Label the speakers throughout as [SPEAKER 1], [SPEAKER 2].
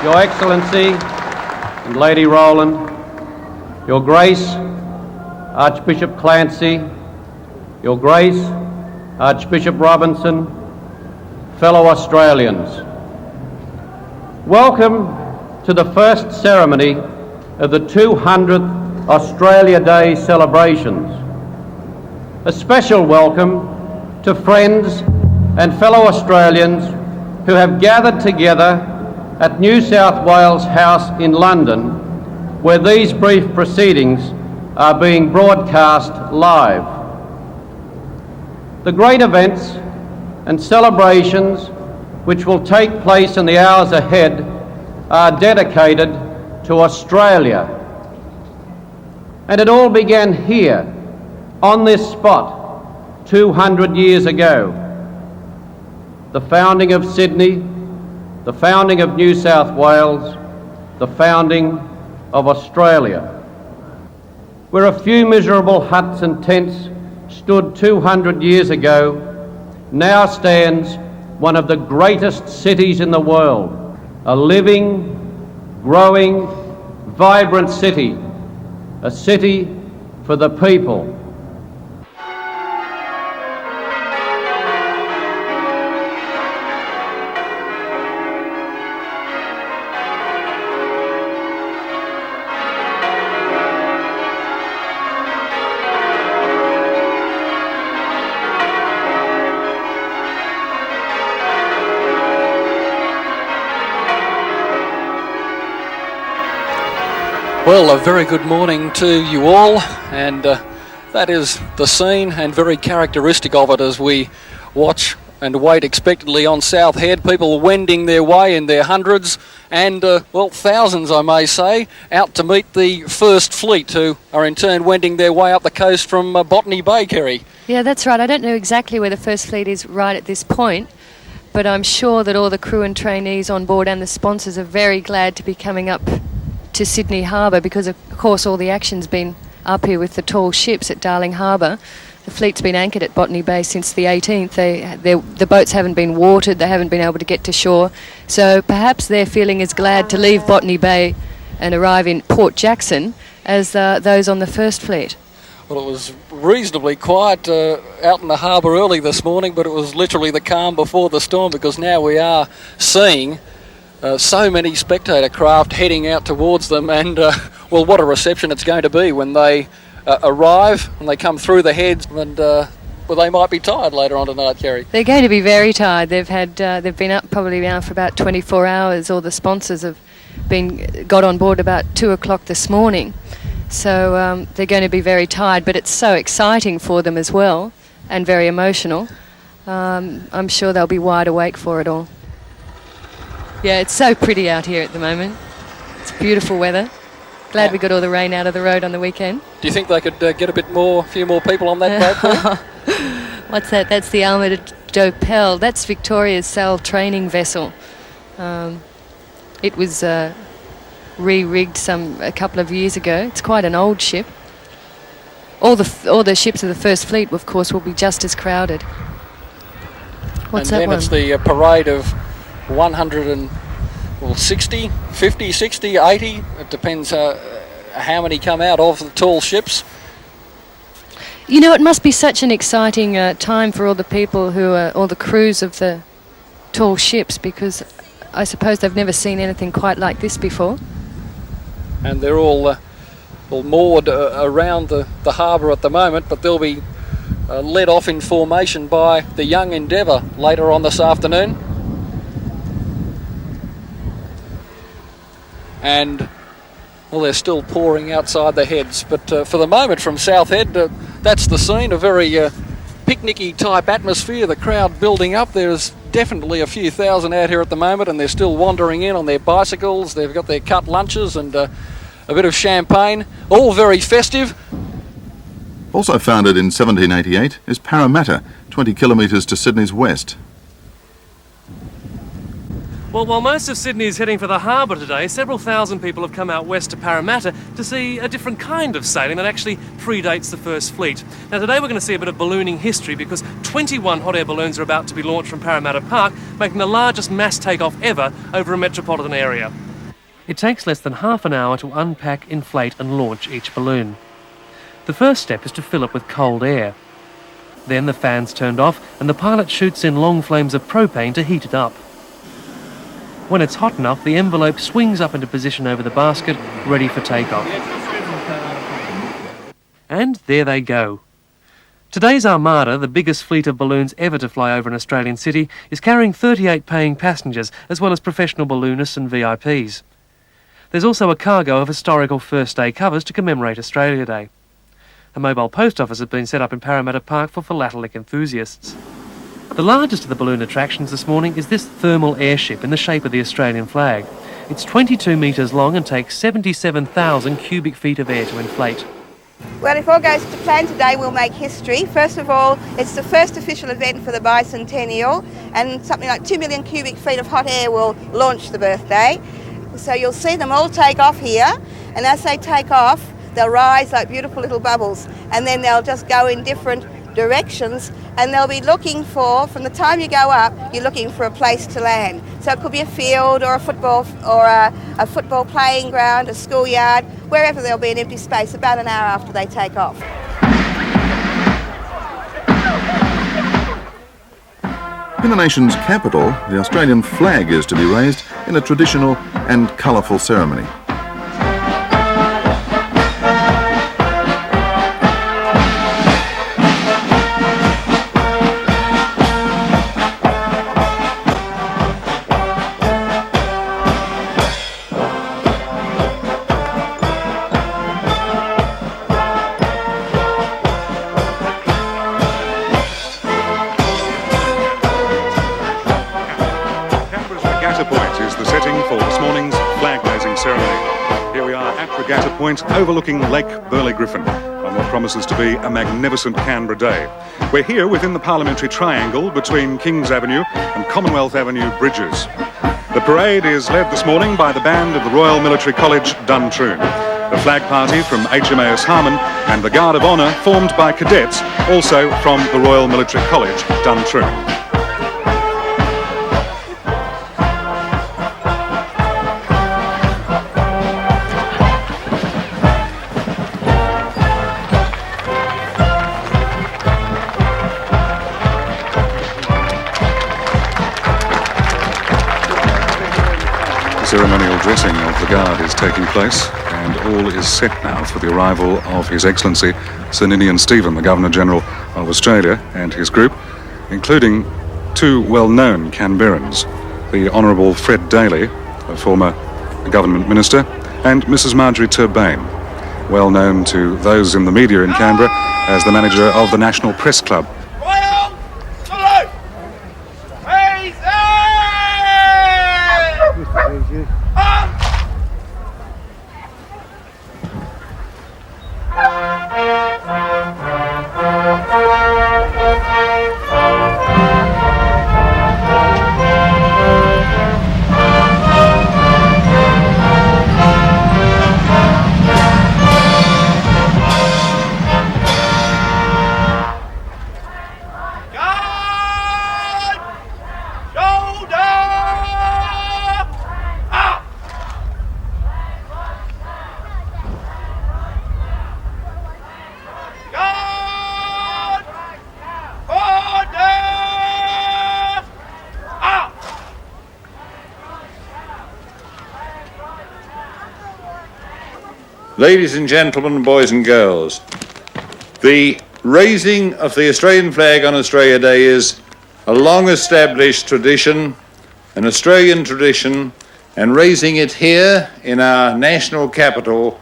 [SPEAKER 1] Your Excellency and Lady Rowland, Your Grace, Archbishop Clancy, Your Grace, Archbishop Robinson, fellow Australians. Welcome to the first ceremony of the 200th Australia Day celebrations. A special welcome to friends and fellow Australians who have gathered together at New South Wales House in London, where these brief proceedings are being broadcast live. The great events and celebrations which will take place in the hours ahead are dedicated to Australia. And it all began here, on this spot, 200 years ago. The founding of Sydney, the founding of New South Wales, the founding of Australia. Where a few miserable huts and tents stood 200 years ago, now stands one of the greatest cities in the world, a living, growing, vibrant city, a city for the people.
[SPEAKER 2] Well, a very good morning to you all, and that is the scene and very characteristic of it as we watch and wait expectantly on South Head, people wending their way in their hundreds and, well, thousands I may say, out to meet the First Fleet, who are in turn wending their way up the coast from Botany Bay, Kerry.
[SPEAKER 3] Yeah, that's right. I don't know exactly where the First Fleet is right at this point, but I'm sure that all the crew and trainees on board and the sponsors are very glad to be coming up to Sydney Harbour, because of course all the action's been up here with the tall ships at Darling Harbour. The fleet's been anchored at Botany Bay since the 18th. The boats haven't been watered, they haven't been able to get to shore, so perhaps they're feeling as glad to leave Botany Bay and arrive in Port Jackson as those on the First Fleet.
[SPEAKER 2] Well, it was reasonably quiet out in the harbour early this morning, but it was literally the calm before the storm, because now we are seeing so many spectator craft heading out towards them, and well, what a reception it's going to be when they arrive and they come through the heads, and well, they might be tired later on tonight, Kerry.
[SPEAKER 3] They're going to be very tired. They've been up probably now for about 24 hours. All the sponsors have got on board about 2 o'clock this morning, so they're going to be very tired. But it's so exciting for them as well, and very emotional. I'm sure they'll be wide awake for it all. Yeah, it's so pretty out here at the moment. It's beautiful weather. Glad we got all the rain out of the road on the weekend.
[SPEAKER 2] Do you think they could get a few more people on that boat?
[SPEAKER 3] What's that? That's the Alma Dopel. That's Victoria's sail training vessel. It was re-rigged a couple of years ago. It's quite an old ship. All the ships of the First Fleet, of course, will be just as crowded. What's that one? And
[SPEAKER 2] then it's the parade of 160, 50, 60, 80. It depends how many come out of the tall ships.
[SPEAKER 3] You know, it must be such an exciting time for all the people all the crews of the tall ships, because I suppose they've never seen anything quite like this before.
[SPEAKER 2] And they're all moored around the harbour at the moment, but they'll be led off in formation by the Young Endeavour later on this afternoon. And, well, they're still pouring outside the heads. But for the moment, from South Head, that's the scene, a very picnicky type atmosphere, the crowd building up. There's definitely a few thousand out here at the moment, and they're still wandering in on their bicycles. They've got their cut lunches and a bit of champagne, all very festive.
[SPEAKER 4] Also founded in 1788 is Parramatta, 20 kilometres to Sydney's west.
[SPEAKER 5] Well, while most of Sydney is heading for the harbour today, several thousand people have come out west to Parramatta to see a different kind of sailing that actually predates the First Fleet. Now today we're going to see a bit of ballooning history, because 21 hot air balloons are about to be launched from Parramatta Park, making the largest mass takeoff ever over a metropolitan area. It takes less than half an hour to unpack, inflate and launch each balloon. The first step is to fill it with cold air. Then the fan's turned off and the pilot shoots in long flames of propane to heat it up. When it's hot enough, the envelope swings up into position over the basket, ready for takeoff. And there they go. Today's Armada, the biggest fleet of balloons ever to fly over an Australian city, is carrying 38 paying passengers, as well as professional balloonists and VIPs. There's also a cargo of historical First Day covers to commemorate Australia Day. A mobile post office has been set up in Parramatta Park for philatelic enthusiasts. The largest of the balloon attractions this morning is this thermal airship in the shape of the Australian flag. It's 22 metres long and takes 77,000 cubic feet of air to inflate.
[SPEAKER 6] Well, if all goes to plan today, we'll make history. First of all, it's the first official event for the bicentennial, and something like 2 million cubic feet of hot air will launch the birthday. So you'll see them all take off here, and as they take off, they'll rise like beautiful little bubbles, and then they'll just go in different directions, and they'll be looking for, from the time you go up, you're looking for a place to land. So it could be a field or a football playing ground, a schoolyard, wherever there'll be an empty space about an hour after they take off.
[SPEAKER 4] In the nation's capital, the Australian flag is to be raised in a traditional and colourful ceremony.
[SPEAKER 7] Overlooking Lake Burley Griffin on what promises to be a magnificent Canberra day. We're here within the Parliamentary Triangle between Kings Avenue and Commonwealth Avenue bridges. The parade is led this morning by the band of the Royal Military College Duntroon, the flag party from HMAS Harmon and the Guard of Honour formed by cadets also from the Royal Military College Duntroon. Ceremonial dressing of the Guard is taking place, and all is set now for the arrival of His Excellency Sir Ninian Stephen, the Governor-General of Australia, and his group, including two well-known Canberrans, the Honourable Fred Daly, a former Government Minister, and Mrs Marjorie Turbain, well known to those in the media in Canberra as the manager of the National Press Club.
[SPEAKER 1] Ladies and gentlemen, boys and girls, the raising of the Australian flag on Australia Day is a long-established tradition, an Australian tradition, and raising it here in our national capital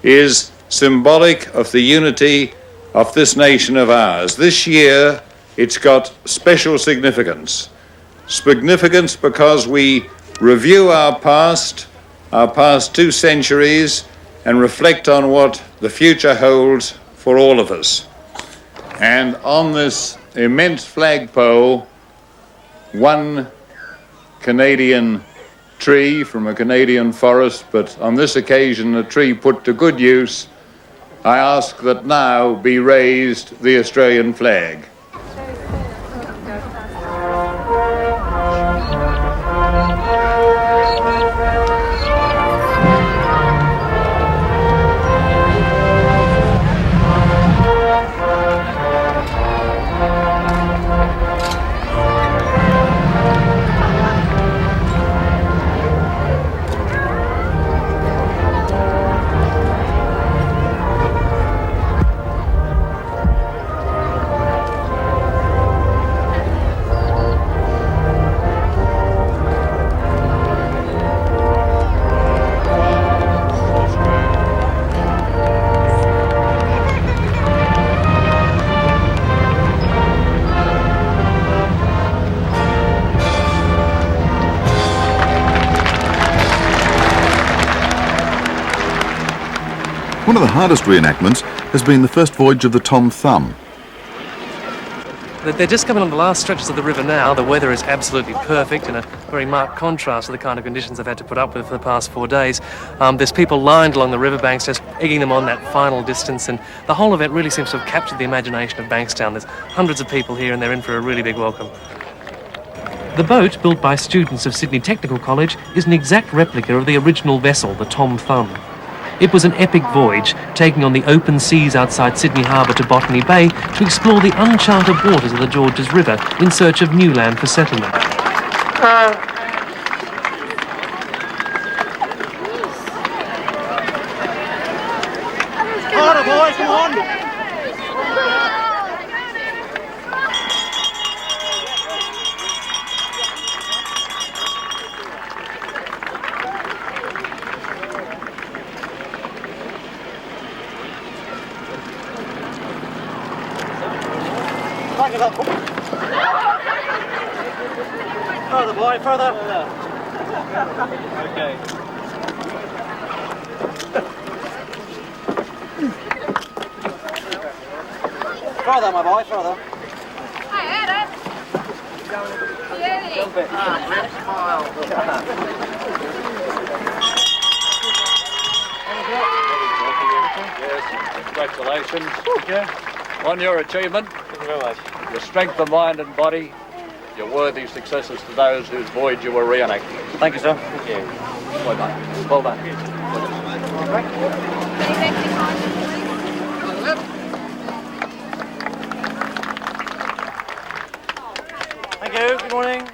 [SPEAKER 1] is symbolic of the unity of this nation of ours. This year, it's got special significance. Significance because we review our past 2 centuries, and reflect on what the future holds for all of us. And on this immense flagpole, one Canadian tree from a Canadian forest, but on this occasion a tree put to good use, I ask that now be raised the Australian flag.
[SPEAKER 4] One of the hardest reenactments has been the first voyage of the Tom Thumb.
[SPEAKER 5] They're just coming on the last stretches of the river now. The weather is absolutely perfect, in a very marked contrast to the kind of conditions they've had to put up with for the past 4 days. There's people lined along the riverbanks just egging them on that final distance, and the whole event really seems to have captured the imagination of Bankstown. There's hundreds of people here and they're in for a really big welcome. The boat, built by students of Sydney Technical College, is an exact replica of the original vessel, the Tom Thumb. It was an epic voyage, taking on the open seas outside Sydney Harbour to Botany Bay to explore the uncharted waters of the Georges River in search of new land for settlement.
[SPEAKER 8] Harder, boys, come on! Further, boy, further. Okay. Further, my boy, further. Jump it.
[SPEAKER 9] Yes, congratulations on your achievement. Thank you very much. Your strength of mind and body, your worthy successors to those whose voyage you were reenacting.
[SPEAKER 8] Thank you, sir.
[SPEAKER 9] Thank you. Well done. Well done.
[SPEAKER 8] Thank you. Good morning.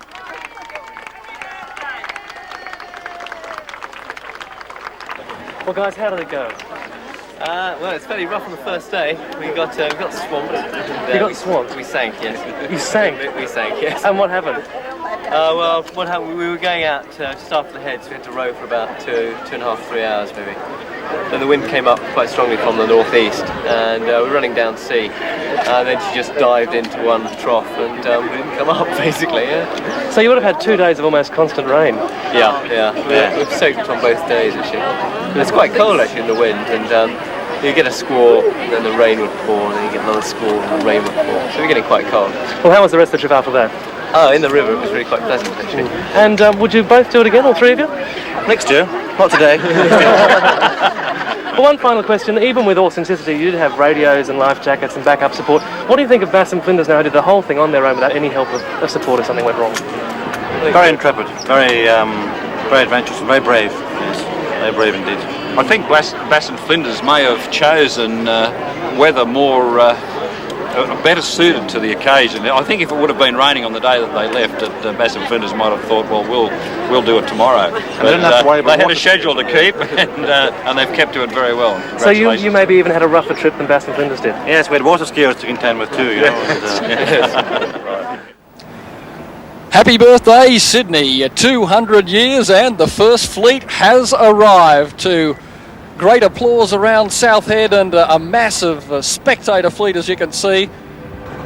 [SPEAKER 5] Well, guys, how did it go?
[SPEAKER 10] Well, it's fairly rough on the first day. We got swamped.
[SPEAKER 5] You got swamped?
[SPEAKER 10] We sank, yes.
[SPEAKER 5] You sank?
[SPEAKER 10] We sank, yes.
[SPEAKER 5] And what happened?
[SPEAKER 10] Well, what happened? We were going out just after the head, so we had to row for about 2.5, 3 hours maybe. Then the wind came up quite strongly from the northeast, and we were running down sea. And then she just dived into one trough, and we didn't come up, basically. Yeah.
[SPEAKER 5] So you would have had 2 days of almost constant rain.
[SPEAKER 10] Yeah. We've soaked on both days, actually. But it's quite cold, actually, in the wind, and you get a squall, and then the rain would pour, and then you get another squall, and the rain would pour. So we're getting quite cold.
[SPEAKER 5] Well, how was the rest of the trip after that?
[SPEAKER 10] Oh, in the river, it was really quite pleasant, actually.
[SPEAKER 5] And would you both do it again, all three of you?
[SPEAKER 8] Next year, not today.
[SPEAKER 5] Well, one final question. Even with all sincerity, you did have radios and life jackets and backup support. What do you think of Bass and Flinders now, who did the whole thing on their own without any help of support if something went wrong?
[SPEAKER 8] Very intrepid, very adventurous, and very brave. Yes, very brave indeed.
[SPEAKER 11] I think Bass and Flinders may have chosen weather more better suited to the occasion. I think if it would have been raining on the day that they left, Bass and Flinders might have thought, well, we'll do it tomorrow. But
[SPEAKER 8] they didn't have to worry about
[SPEAKER 11] they had a schedule to keep, and they've kept to it very well.
[SPEAKER 5] So you maybe even had a rougher trip than Bass and Flinders did?
[SPEAKER 8] Yes, we had water skiers to contend with too, you know. And,
[SPEAKER 2] Happy birthday, Sydney. 200 years and the first fleet has arrived. To great applause around South Head and a massive spectator fleet, as you can see.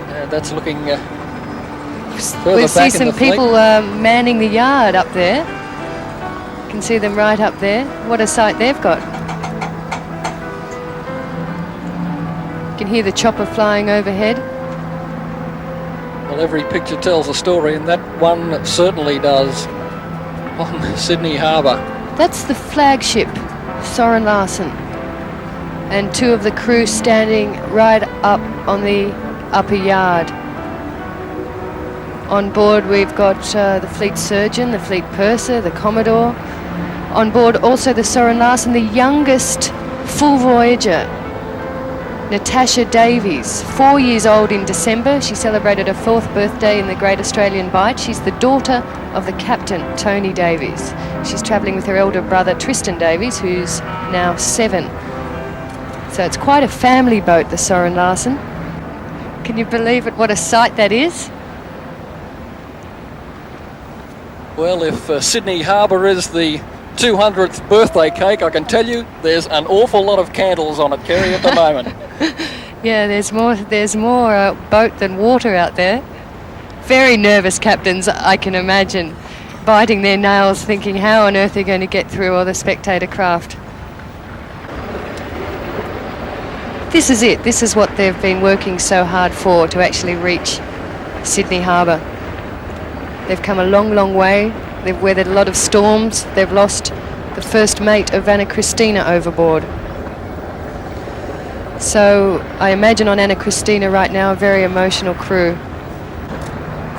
[SPEAKER 2] And that's looking further
[SPEAKER 3] We
[SPEAKER 2] back
[SPEAKER 3] see
[SPEAKER 2] in
[SPEAKER 3] some
[SPEAKER 2] the fleet.
[SPEAKER 3] people manning the yard up there. You can see them right up there. What a sight they've got. You can hear the chopper flying overhead.
[SPEAKER 2] Well, every picture tells a story, and that one certainly does on Sydney Harbour.
[SPEAKER 3] That's the flagship, Soren Larsen, and two of the crew standing right up on the upper yard. On board we've got the fleet surgeon, the fleet purser, the commodore. On board also the Soren Larsen, the youngest full voyager, Natasha Davies, 4 years old in December. She celebrated her 4th birthday in the Great Australian Bight. She's the daughter of the captain, Tony Davies. She's travelling with her elder brother, Tristan Davies, who's now 7. So it's quite a family boat, the Soren Larsen. Can you believe it? What a sight that is.
[SPEAKER 2] Well, if Sydney Harbour is the 200th birthday cake, I can tell you there's an awful lot of candles on it, Kerry, at the moment.
[SPEAKER 3] Yeah, there's more boat than water out there. Very nervous captains, I can imagine, biting their nails, thinking how on earth they're going to get through all the spectator craft. This is it. This is what they've been working so hard for, to actually reach Sydney Harbour. They've come a long, long way. They've weathered a lot of storms. They've lost the first mate of Anna Christina overboard. So I imagine on Anna Christina right now a very emotional crew.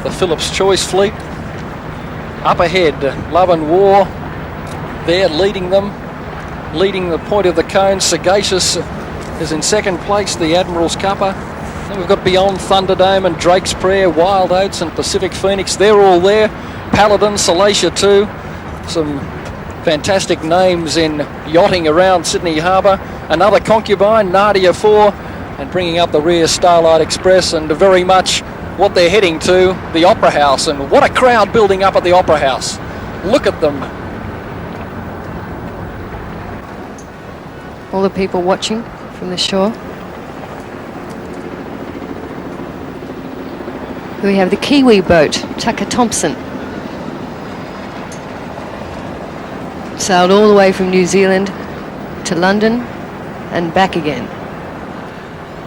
[SPEAKER 2] The Phillips Choice fleet up ahead. Love and War there leading them, leading the point of the cone. Sagacious is in second place, the Admiral's Cuppa. Then we've got Beyond Thunderdome and Drake's Prayer, Wild Oats and Pacific Phoenix. They're all there. Paladin, Salacia too. Some fantastic names in yachting around Sydney Harbour. Another Concubine, Nadia 4, and bringing up the rear Starlight Express, and very much what they're heading to, the Opera House. And what a crowd building up at the Opera House. Look at them.
[SPEAKER 3] All the people watching from the shore. We have the Kiwi boat, Tucker Thompson. Sailed all the way from New Zealand to London and back again.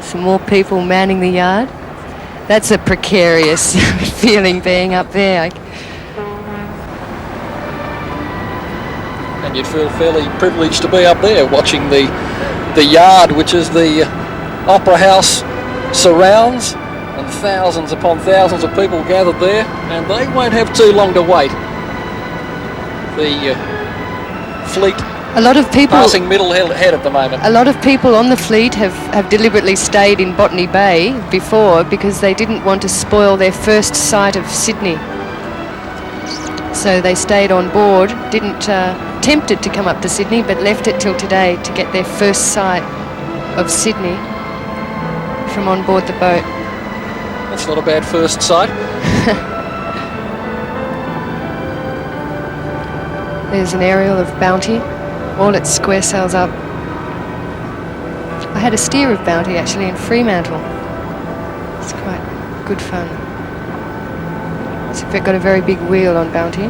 [SPEAKER 3] Some more people manning the yard. That's a precarious feeling being up there.
[SPEAKER 2] And you'd feel fairly privileged to be up there watching the yard, which is the Opera House surrounds, and thousands upon thousands of people gathered there, and they won't have too long to wait. The fleet
[SPEAKER 3] a lot of people
[SPEAKER 2] passing middle head at the moment.
[SPEAKER 3] A lot of people on the fleet have deliberately stayed in Botany Bay before because they didn't want to spoil their first sight of Sydney. So they stayed on board, tempted to come up to Sydney, but left it till today to get their first sight of Sydney from on board the boat.
[SPEAKER 2] That's not a bad first sight.
[SPEAKER 3] There's an aerial of Bounty, all its square sails up. I had a steer of Bounty actually in Fremantle. It's quite good fun. So we've got a very big wheel on Bounty.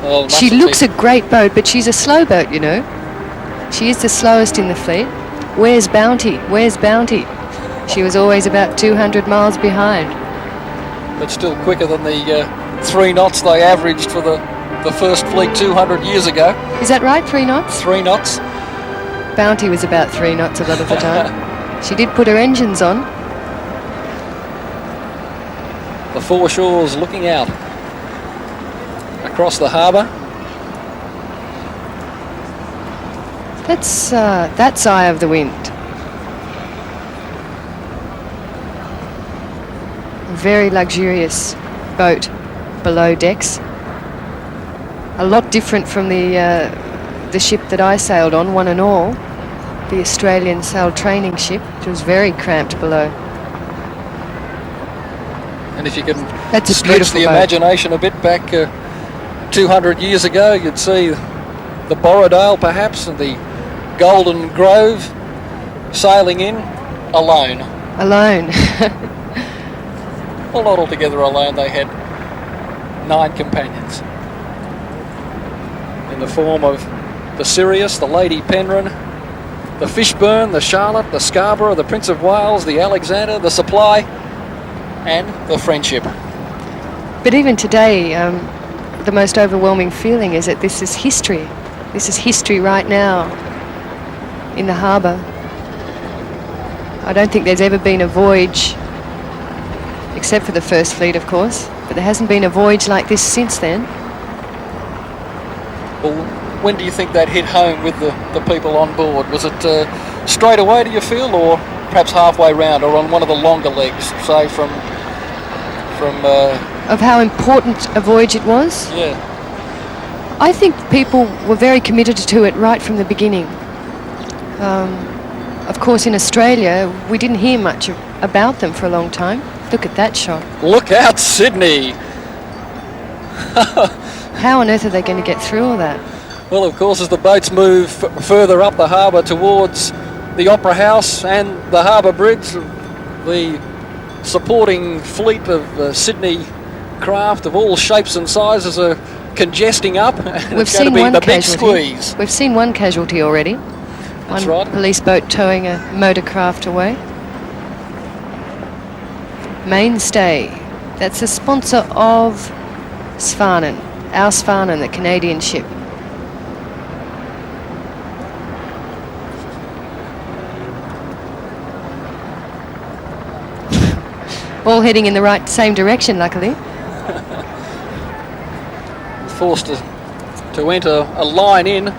[SPEAKER 2] Well,
[SPEAKER 3] she looks a great boat, but she's a slow boat, you know. She is the slowest in the fleet. Where's Bounty? Where's Bounty? She was always about 200 miles behind.
[SPEAKER 2] But still quicker than the 3 knots they averaged for the first fleet 200 years ago.
[SPEAKER 3] Is that right, 3 knots?
[SPEAKER 2] 3 knots.
[SPEAKER 3] Bounty was about 3 knots a lot of the time. She did put her engines on.
[SPEAKER 2] The foreshores looking out across the harbour.
[SPEAKER 3] That's Eye of the Wind. Very luxurious boat below decks. A lot different from the ship that I sailed on, one and all, the Australian sail training ship, which was very cramped below.
[SPEAKER 2] And if you can
[SPEAKER 3] That's
[SPEAKER 2] stretch the imagination a bit back 200 years ago, you'd see the Borrowdale perhaps and the Golden Grove sailing in alone.
[SPEAKER 3] Alone.
[SPEAKER 2] Well, not altogether alone. They had 9 companions in the form of the Sirius, the Lady Penrhyn, the Fishburne, the Charlotte, the Scarborough, the Prince of Wales, the Alexander, the Supply, and the Friendship.
[SPEAKER 3] But even today, the most overwhelming feeling is that this is history. This is history right now in the harbour. I don't think there's ever been a voyage, except for the First Fleet, of course, but there hasn't been a voyage like this since then.
[SPEAKER 2] Well, when do you think that hit home with the people on board? Was it straight away, do you feel, or perhaps halfway round, or on one of the longer legs, say from
[SPEAKER 3] of how important a voyage it was?
[SPEAKER 2] Yeah.
[SPEAKER 3] I think people were very committed to it right from the beginning. Of course, in Australia, we didn't hear much about them for a long time. Look at that shot.
[SPEAKER 2] Look out, Sydney!
[SPEAKER 3] How on earth are they going to get through all that?
[SPEAKER 2] Well, of course, as the boats move further up the harbour towards the Opera House and the harbour bridge, the supporting fleet of Sydney craft of all shapes and sizes are congesting up.
[SPEAKER 3] We've
[SPEAKER 2] It's going to
[SPEAKER 3] seen
[SPEAKER 2] be
[SPEAKER 3] one
[SPEAKER 2] the big
[SPEAKER 3] casualty.
[SPEAKER 2] squeeze.
[SPEAKER 3] We've seen one casualty already.
[SPEAKER 2] That's
[SPEAKER 3] one
[SPEAKER 2] right.
[SPEAKER 3] police boat towing a motorcraft away. Mainstay. That's the sponsor of Svanen, our Svanen, the Canadian ship. All heading in the same direction, luckily.
[SPEAKER 2] Forced to enter a line in.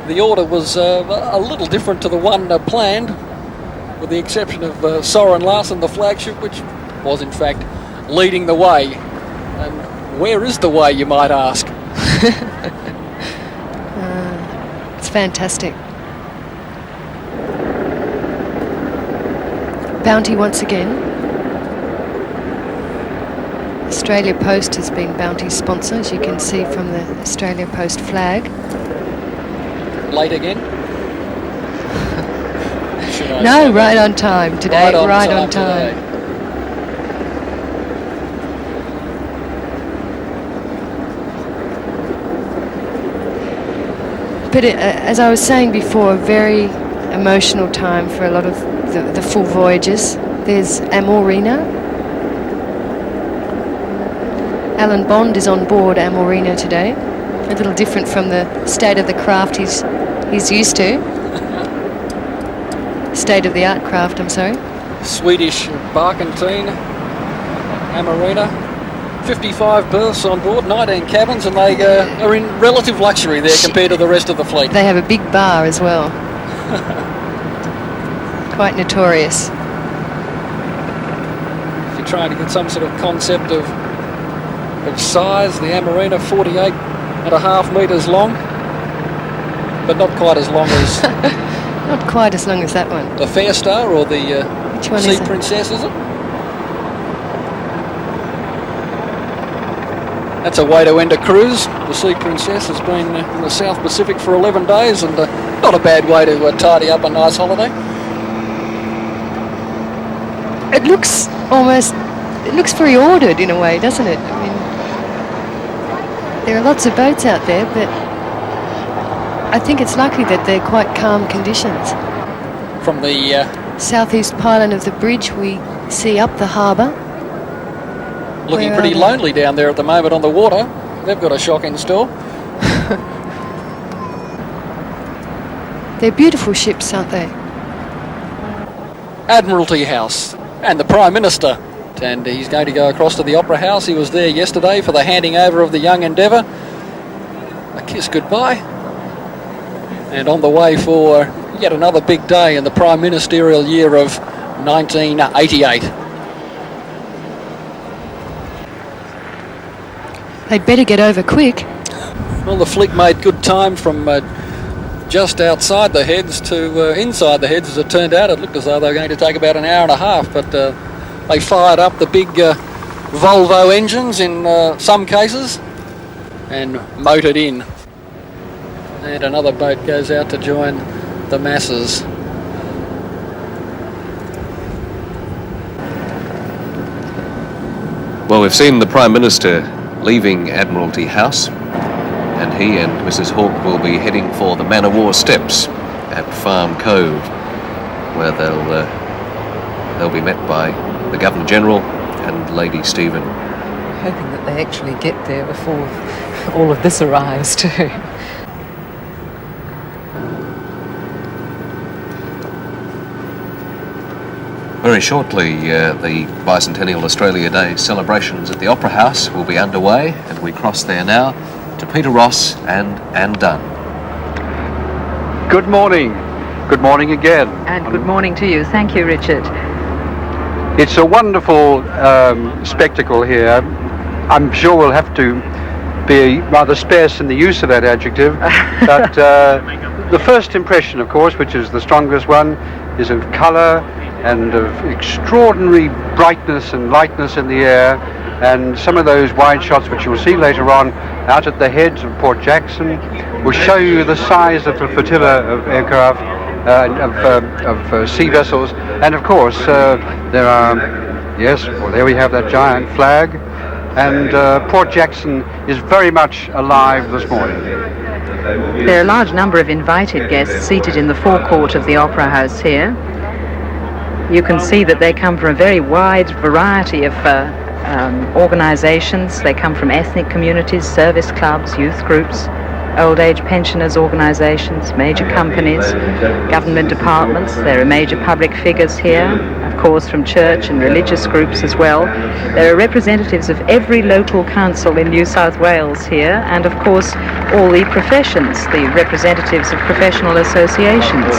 [SPEAKER 2] The order was a little different to the one planned, with the exception of Soren Larsen, the flagship, which was in fact leading the way. And where is the way, you might ask?
[SPEAKER 3] It's fantastic. Bounty once again. Australia Post has been Bounty's sponsor, as you can see from the Australia Post flag.
[SPEAKER 2] Late again?
[SPEAKER 3] No, right on time today. Right on time.
[SPEAKER 2] Today.
[SPEAKER 3] But as I was saying before, a very emotional time for a lot of the full voyages. There's Amorina. Alan Bond is on board Amorina today. A little different from the state of the craft he's used to. State-of-the-art craft, I'm sorry.
[SPEAKER 2] Swedish barkentine, Amorina. 55 berths on board, 19 cabins, and they are in relative luxury there compared to the rest of the fleet.
[SPEAKER 3] They have a big bar as well. Quite notorious.
[SPEAKER 2] If you're trying to get some sort of concept of size, the Amorina 48.5 metres long, but not quite as long as
[SPEAKER 3] not quite as long as that one.
[SPEAKER 2] The Fair Star or the
[SPEAKER 3] Which one
[SPEAKER 2] Sea
[SPEAKER 3] is it?
[SPEAKER 2] Princess, is it? That's a way to end a cruise. The Sea Princess has been in the South Pacific for 11 days, and not a bad way to tidy up a nice holiday.
[SPEAKER 3] It looks very ordered in a way, doesn't it? I mean, there are lots of boats out there, but I think it's likely that they're quite calm conditions.
[SPEAKER 2] From the
[SPEAKER 3] southeast pylon of the bridge, we see up the harbour.
[SPEAKER 2] looking
[SPEAKER 3] Where
[SPEAKER 2] pretty
[SPEAKER 3] are they?
[SPEAKER 2] lonely down there at the moment on the water. They've got a shock in store.
[SPEAKER 3] They're beautiful ships, aren't they?
[SPEAKER 2] Admiralty House and the Prime Minister. And he's going to go across to the Opera House. He was there yesterday for the handing over of the Young Endeavour. A kiss goodbye. And on the way for yet another big day in the Prime Ministerial year of 1988.
[SPEAKER 3] They'd better get over quick.
[SPEAKER 2] Well, the fleet made good time from just outside the heads to inside the heads. As it turned out, it looked as though they were going to take about an hour and a half, but they fired up the big Volvo engines in some cases and motored in. And another boat goes out to join the masses.
[SPEAKER 12] Well, we've seen the Prime Minister leaving Admiralty House, and he and Mrs. Hawke will be heading for the Man of War steps at Farm Cove, where they'll be met by the Governor General and Lady Stephen.
[SPEAKER 13] Hoping that they actually get there before all of this arrives too.
[SPEAKER 12] Very shortly, the Bicentennial Australia Day celebrations at the Opera House will be underway, and we cross there now to Peter Ross and Anne Dunn.
[SPEAKER 14] Good morning. Good morning again.
[SPEAKER 13] And good morning to you. Thank you, Richard.
[SPEAKER 14] It's a wonderful spectacle here. I'm sure we'll have to be rather sparse in the use of that adjective, but the first impression, of course, which is the strongest one, is of colour and of extraordinary brightness and lightness in the air, and some of those wide shots which you'll see later on out at the heads of Port Jackson will show you the size of the flotilla of aircraft, of sea vessels, and of course there are, yes, well, there we have that giant flag, and Port Jackson is very much alive this morning.
[SPEAKER 13] There are a large number of invited guests seated in the forecourt of the Opera House here. You can see that they come from a very wide variety of organisations. They come from ethnic communities, service clubs, youth groups, old age pensioners organisations, major companies, government departments. There are major public figures here, of course from church and religious groups as well. There are representatives of every local council in New South Wales here, and of course all the professions, the representatives of professional associations.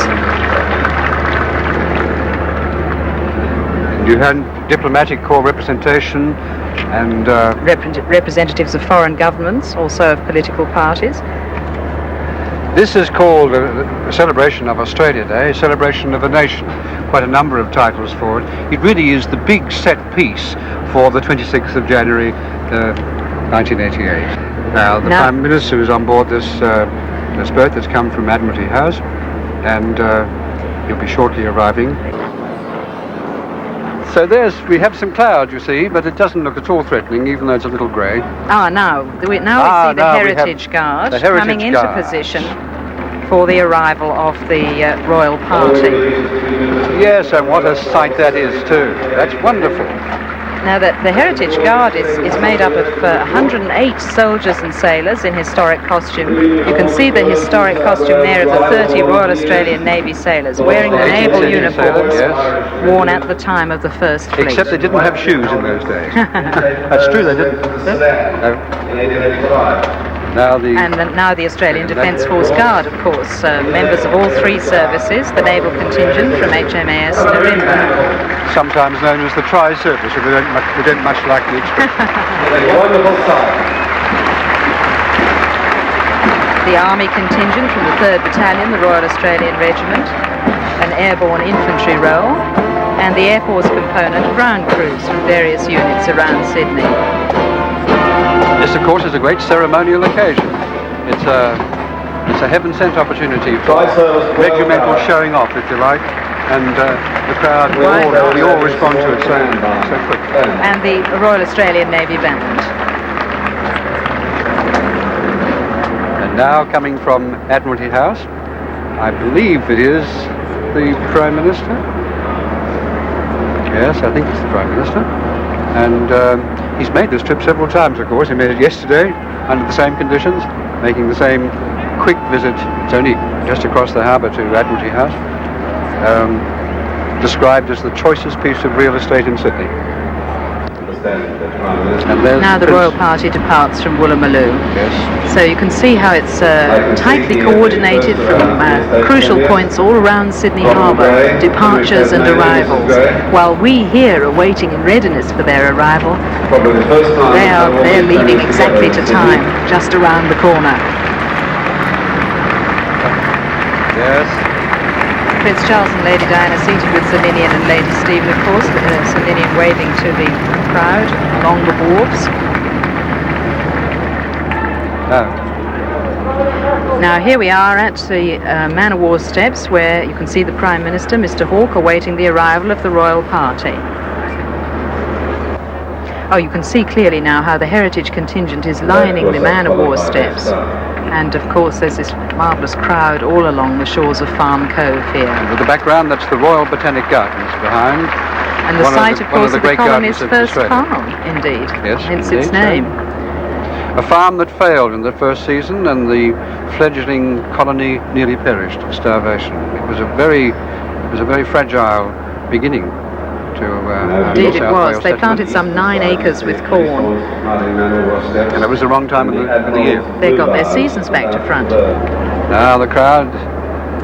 [SPEAKER 14] You had diplomatic corps representation and
[SPEAKER 13] representatives of foreign governments, also of political parties.
[SPEAKER 14] This is called a celebration of Australia Day, a celebration of a nation. Quite a number of titles for it. It really is the big set piece for the 26th of January 1988. Now, the Prime Minister is on board this boat that's come from Admiralty House, and he'll be shortly arriving. So we have some clouds, you see, but it doesn't look at all threatening, even though it's a little grey.
[SPEAKER 13] Now we see the Heritage Guard coming into position for the arrival of the royal party.
[SPEAKER 14] Yes, and what a sight that is too. That's wonderful.
[SPEAKER 13] Now the Heritage Guard is made up of 108 soldiers and sailors in historic costume. You can see the historic costume there of the 30 Royal Australian Navy sailors wearing the naval uniforms worn at the time of the First Fleet.
[SPEAKER 14] Except they didn't have shoes in those days. That's true, they didn't. Now the Australian Defence Force Guard, of course, members of all three services, the naval contingent from HMAS Narimba. Sometimes known as the Tri-Service, if they don't much like the expression. Wonderful sight.
[SPEAKER 13] The Army contingent from the 3rd Battalion, the Royal Australian Regiment, an airborne infantry role, and the Air Force component of ground crews from various units around Sydney.
[SPEAKER 14] This, of course, is a great ceremonial occasion. It's a heaven-sent opportunity for regimental showing off, if you like, and the crowd, we all respond to it so quickly.
[SPEAKER 13] And the Royal Australian Navy Band.
[SPEAKER 14] And now coming from Admiralty House, I believe it is the Prime Minister. Yes, I think it's the Prime Minister. And he's made this trip several times, of course. He made it yesterday under the same conditions, making the same quick visit. It's only just across the harbour to Admiralty House. Described as the choicest piece of real estate in Sydney. And
[SPEAKER 13] now the royal party departs from Woolloomooloo.
[SPEAKER 14] Yes.
[SPEAKER 13] So you can see how it's tightly coordinated from crucial points all around Sydney Harbour, departures and arrivals. While we here are waiting in readiness for their arrival, they're leaving exactly to time, just around the corner.
[SPEAKER 14] Yes.
[SPEAKER 13] Prince Charles and Lady Diana seated with Sir Ninian and Lady Stephen, of course, Sir Ninian waving to the crowd along the wharves. Now here we are at the Man of War steps, where you can see the Prime Minister, Mr. Hawke, awaiting the arrival of the royal party. Oh, you can see clearly now how the heritage contingent is lining the Man of War steps. And of course there's this marvellous crowd all along the shores of Farm Cove here.
[SPEAKER 14] And with the background, that's the Royal Botanic Gardens behind.
[SPEAKER 13] And the site, of course, of the colony's first farm, indeed.
[SPEAKER 14] Yes,
[SPEAKER 13] hence its name.
[SPEAKER 14] A farm that failed in the first season, and the fledgling colony nearly perished of starvation. It was a very fragile beginning to
[SPEAKER 13] indeed it was. They planted some 9 acres with corn.
[SPEAKER 14] And it was the wrong time of the year.
[SPEAKER 13] They got their seasons back to front.
[SPEAKER 14] Now the crowd,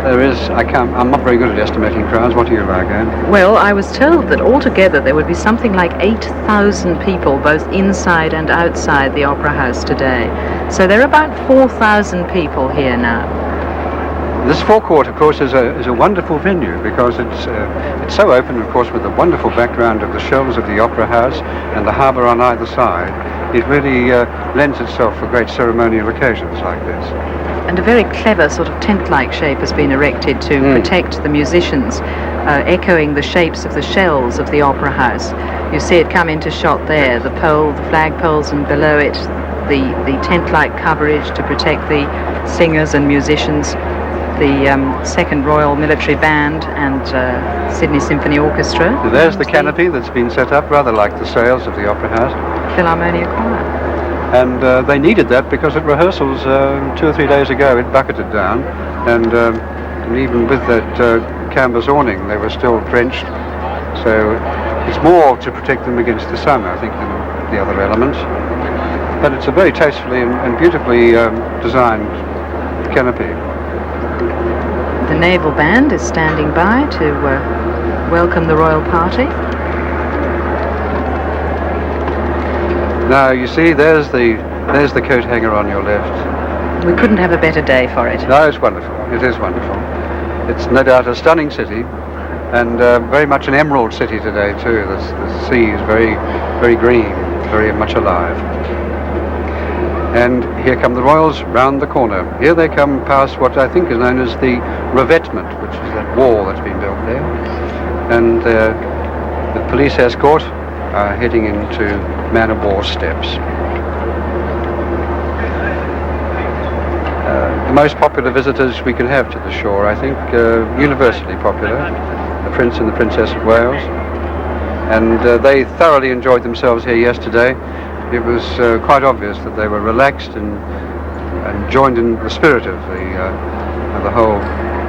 [SPEAKER 14] I'm not very good at estimating crowds. What do you like, Anne?
[SPEAKER 13] Well, I was told that altogether there would be something like 8,000 people, both inside and outside the Opera House today. So there are about 4,000 people here now.
[SPEAKER 14] This forecourt, of course, is a wonderful venue because it's so open, of course, with the wonderful background of the shelves of the Opera House and the harbour on either side. It really lends itself for great ceremonial occasions like this.
[SPEAKER 13] And a very clever sort of tent-like shape has been erected to protect the musicians echoing the shapes of the shells of the Opera House. You see it come into shot there, the pole, the flag poles, and below it the tent-like coverage to protect the singers and musicians, the 2nd Royal Military Band and Sydney Symphony Orchestra.
[SPEAKER 14] There's the canopy that's been set up, rather like the sails of the Opera House.
[SPEAKER 13] Philharmonia Choir.
[SPEAKER 14] And they needed that because at rehearsals 2 or 3 days ago it bucketed down, and even with that canvas awning they were still drenched. So it's more to protect them against the sun, I think, than the other elements. But it's a very tastefully and beautifully designed canopy.
[SPEAKER 13] The Naval Band is standing by to welcome the royal party.
[SPEAKER 14] Now you see, there's the coat hanger on your left.
[SPEAKER 13] We couldn't have a better day for it.
[SPEAKER 14] No, it's wonderful. It is wonderful. It's no doubt a stunning city, and very much an emerald city today too. The sea is very, very green, very much alive. And here come the royals round the corner. Here they come past what I think is known as the revetment, which is that wall that's been built there. And the police escort are heading into man-of-war steps. The most popular visitors we can have to the shore, I think, universally popular, the Prince and the Princess of Wales. And they thoroughly enjoyed themselves here yesterday. It was quite obvious that they were relaxed and joined in the spirit of the whole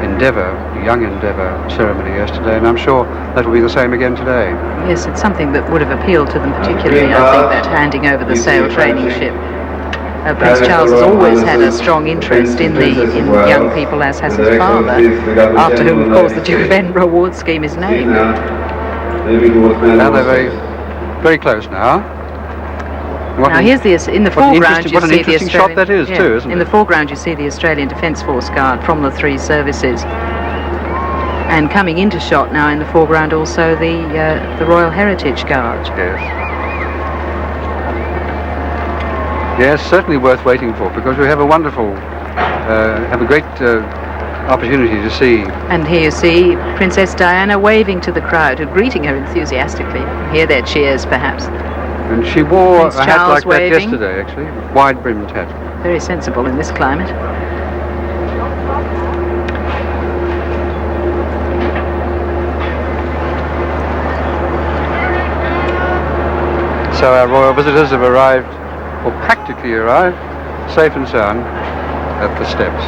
[SPEAKER 14] endeavour, the young endeavour ceremony yesterday, and I'm sure that will be the same again today.
[SPEAKER 13] Yes, it's something that would have appealed to them particularly, I think, that handing over the sail training ship. Prince Charles has always had a strong interest in young people, as has his father, after whom, of course, the Duke of Edinburgh Award Scheme is named.
[SPEAKER 14] Now they're very, very close now.
[SPEAKER 13] Now here's in the foreground you
[SPEAKER 14] what an
[SPEAKER 13] see the
[SPEAKER 14] interesting
[SPEAKER 13] Australian,
[SPEAKER 14] shot that is too, isn't it?
[SPEAKER 13] In the foreground you see the Australian Defence Force Guard from the 3 services. And coming into shot now in the foreground also the Royal Heritage Guard.
[SPEAKER 14] Yes. Yes, certainly worth waiting for, because we have a wonderful, have a great opportunity to see.
[SPEAKER 13] And here you see Princess Diana waving to the crowd, greeting her enthusiastically. Hear their cheers perhaps.
[SPEAKER 14] And she wore
[SPEAKER 13] Prince
[SPEAKER 14] a hat
[SPEAKER 13] Charles
[SPEAKER 14] like
[SPEAKER 13] waving.
[SPEAKER 14] that yesterday, actually, wide-brimmed hat.
[SPEAKER 13] Very sensible in this climate.
[SPEAKER 14] So our royal visitors have arrived, or practically arrived, safe and sound at the steps.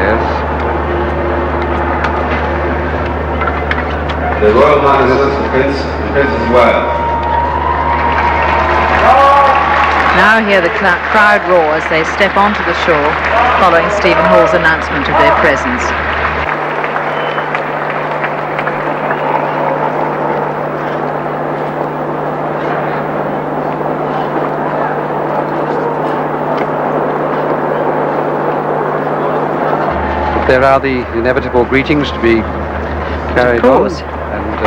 [SPEAKER 14] Yes.
[SPEAKER 15] The Royal Highness the Prince and Princess of Wales.
[SPEAKER 13] Now hear the crowd roar as they step onto the shore following Stephen Hall's announcement of their presence.
[SPEAKER 14] There are the inevitable greetings to be carried on, and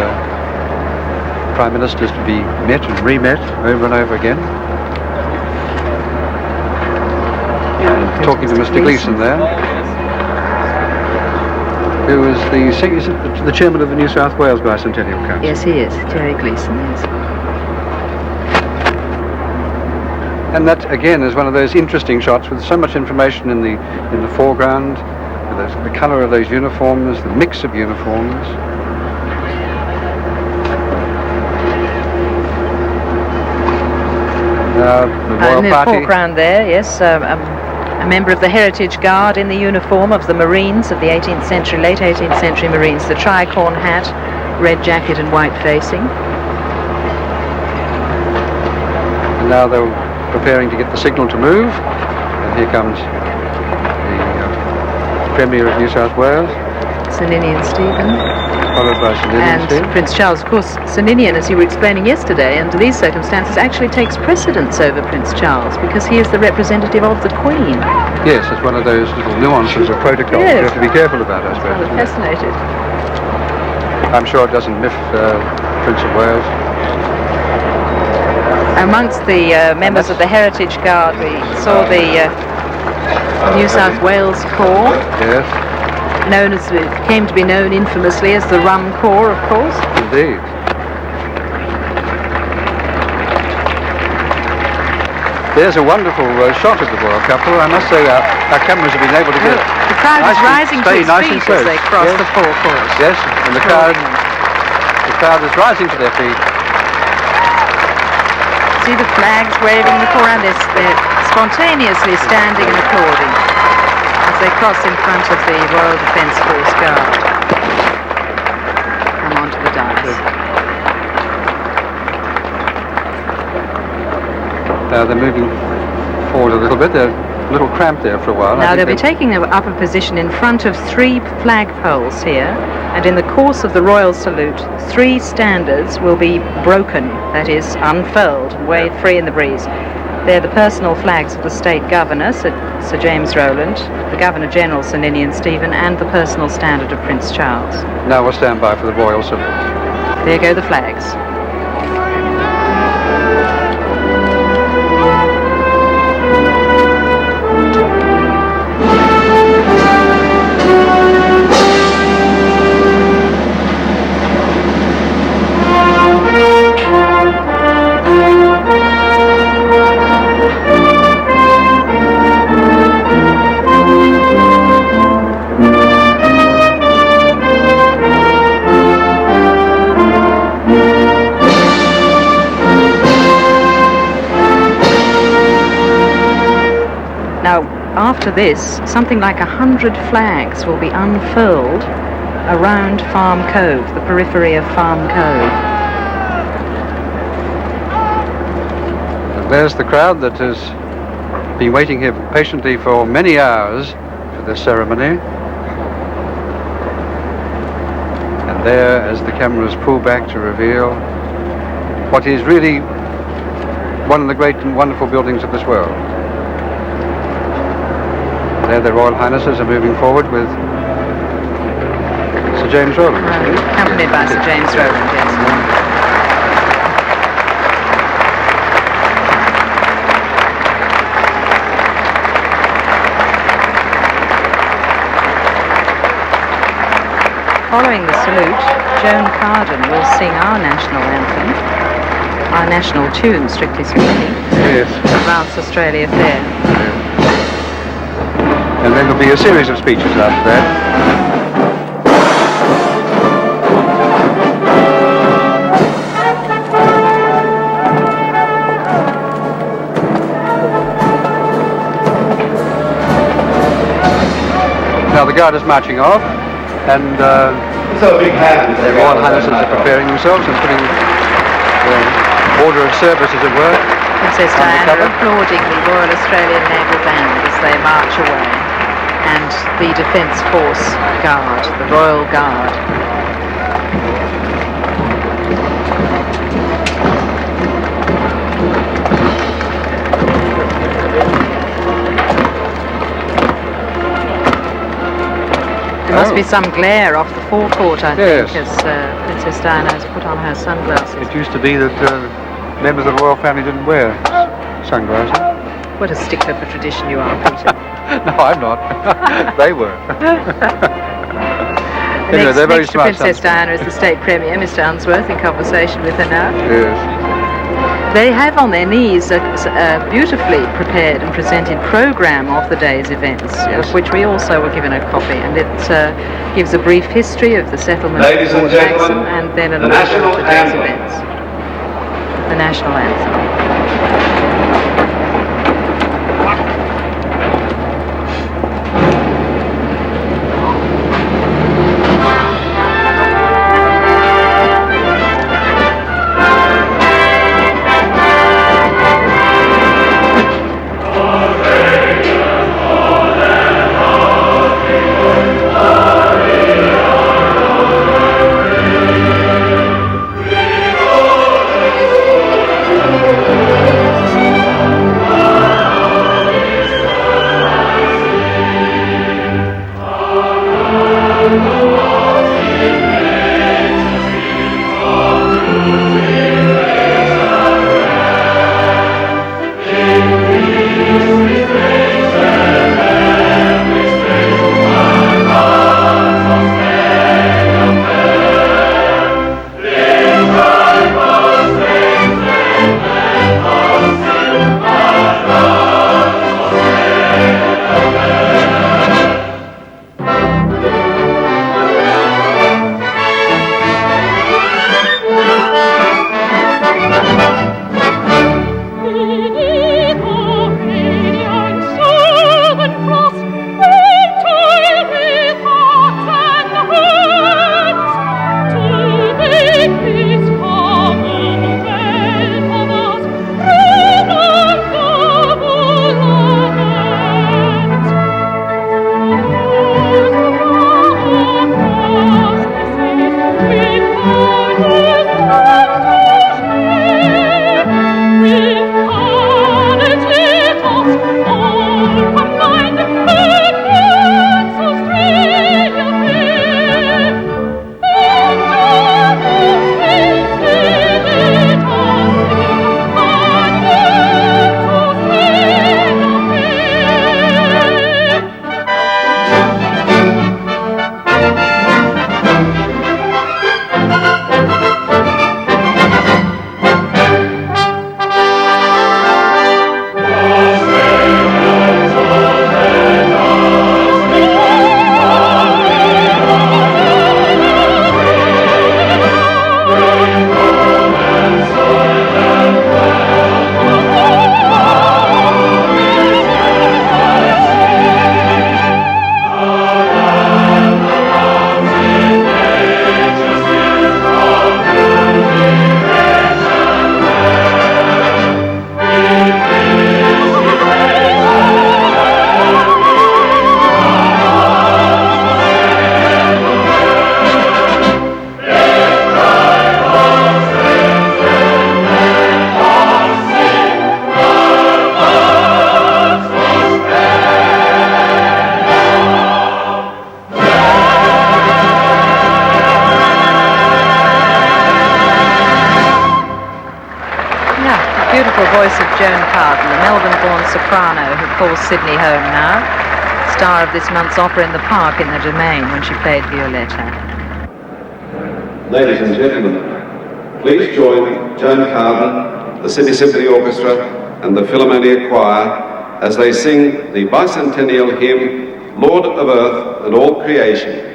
[SPEAKER 14] Prime Ministers to be met and re-met over and over again. And talking to Mr. Gleeson there, who is the chairman of the New South Wales Bicentennial Council.
[SPEAKER 13] Yes, he is, Jerry Gleeson, yes.
[SPEAKER 14] And that again is one of those interesting shots with so much information in the foreground. The colour of those uniforms, the mix of uniforms. The royal
[SPEAKER 13] in the
[SPEAKER 14] party.
[SPEAKER 13] foreground there, yes, a member of the Heritage Guard in the uniform of the Marines of the 18th century, late 18th century Marines, the tricorn hat, red jacket and white facing.
[SPEAKER 14] And now they're preparing to get the signal to move, and here comes Premier of New South Wales,
[SPEAKER 13] Sir Ninian Stephen,
[SPEAKER 14] followed by Sir Ninian
[SPEAKER 13] and
[SPEAKER 14] Stephen.
[SPEAKER 13] Prince Charles. Of course, Sir Ninian, as you were explaining yesterday, under these circumstances actually takes precedence over Prince Charles because he is the representative of the Queen.
[SPEAKER 14] Yes, it's one of those little nuances of protocol you have to be careful about, I suppose.
[SPEAKER 13] I'm fascinated.
[SPEAKER 14] I'm sure it doesn't miff Prince of Wales.
[SPEAKER 13] Amongst the members of the Heritage Guard, we saw the New South Wales Corps.
[SPEAKER 14] Yes.
[SPEAKER 13] Came to be known infamously as the Rum Corps, of course.
[SPEAKER 14] Indeed. There's a wonderful shot of the royal couple. I must say our cameras have been able to get
[SPEAKER 13] The crowd is rising to its feet as they cross the forecourt.
[SPEAKER 14] Yes, and the crowd is rising to their feet.
[SPEAKER 13] See the flags waving in the foreground. They're spontaneously standing and applauding as they cross in front of the Royal Defence Force Guard. Come onto the dais.
[SPEAKER 14] They're moving forward a little bit. They're a little cramped there for a while.
[SPEAKER 13] Now they'll be taking their upper position in front of 3 flagpoles here, and in the course of the royal salute, 3 standards will be broken, that is, unfurled, and waved free in the breeze. They're the personal flags of the state governor, Sir James Rowland, the Governor-General, Sir Ninian Stephen, and the personal standard of Prince Charles.
[SPEAKER 14] Now we'll stand by for the royal salute.
[SPEAKER 13] There go the flags. After this, something like 100 flags will be unfurled around Farm Cove, the periphery of Farm Cove.
[SPEAKER 14] And there's the crowd that has been waiting here patiently for many hours for this ceremony. And there, as the cameras pull back to reveal what is really one of the great and wonderful buildings of this world. There the Royal Highnesses are moving forward with Sir James Rowland.
[SPEAKER 13] Accompanied by Sir James Rowland, yes. Following the salute, Joan Carden will sing our national anthem, our national tune, strictly speaking,
[SPEAKER 14] yes.
[SPEAKER 13] Advance Australia Fair.
[SPEAKER 14] And then there'll be a series of speeches after that. Now the guard is marching off, and
[SPEAKER 15] so a big hand.
[SPEAKER 14] the Royal Highnesses are preparing themselves and putting the order of service, as it were.
[SPEAKER 13] Princess Diana applauding the Royal Australian Naval Band as they march away, and the Defence Force Guard, the Royal Guard. There must be some glare off the forecourt, I think, as Princess Diana has put on her sunglasses.
[SPEAKER 14] It used to be that members of the royal family didn't wear sunglasses.
[SPEAKER 13] What a stickler for tradition you are, Peter.
[SPEAKER 14] No, I'm not. They were. Anyway, they're very
[SPEAKER 13] next to
[SPEAKER 14] smart.
[SPEAKER 13] Princess Diana is the State Premier, Mr. Unsworth, in conversation with her now.
[SPEAKER 14] Yes.
[SPEAKER 13] They have on their knees a beautifully prepared and presented programme of the day's events, of which we also were given a copy, and it gives a brief history of the settlement of Port Jackson and then an order of the day's events. The national anthem. voice of Joan Carden, the Melbourne-born soprano who calls Sydney home now, star of this month's Opera in the Park in the Domain when she played Violetta.
[SPEAKER 15] Ladies and gentlemen, please join Joan Carden, the Sydney Symphony Orchestra and the Philharmonia Choir as they sing the bicentennial hymn, Lord of Earth and All Creation.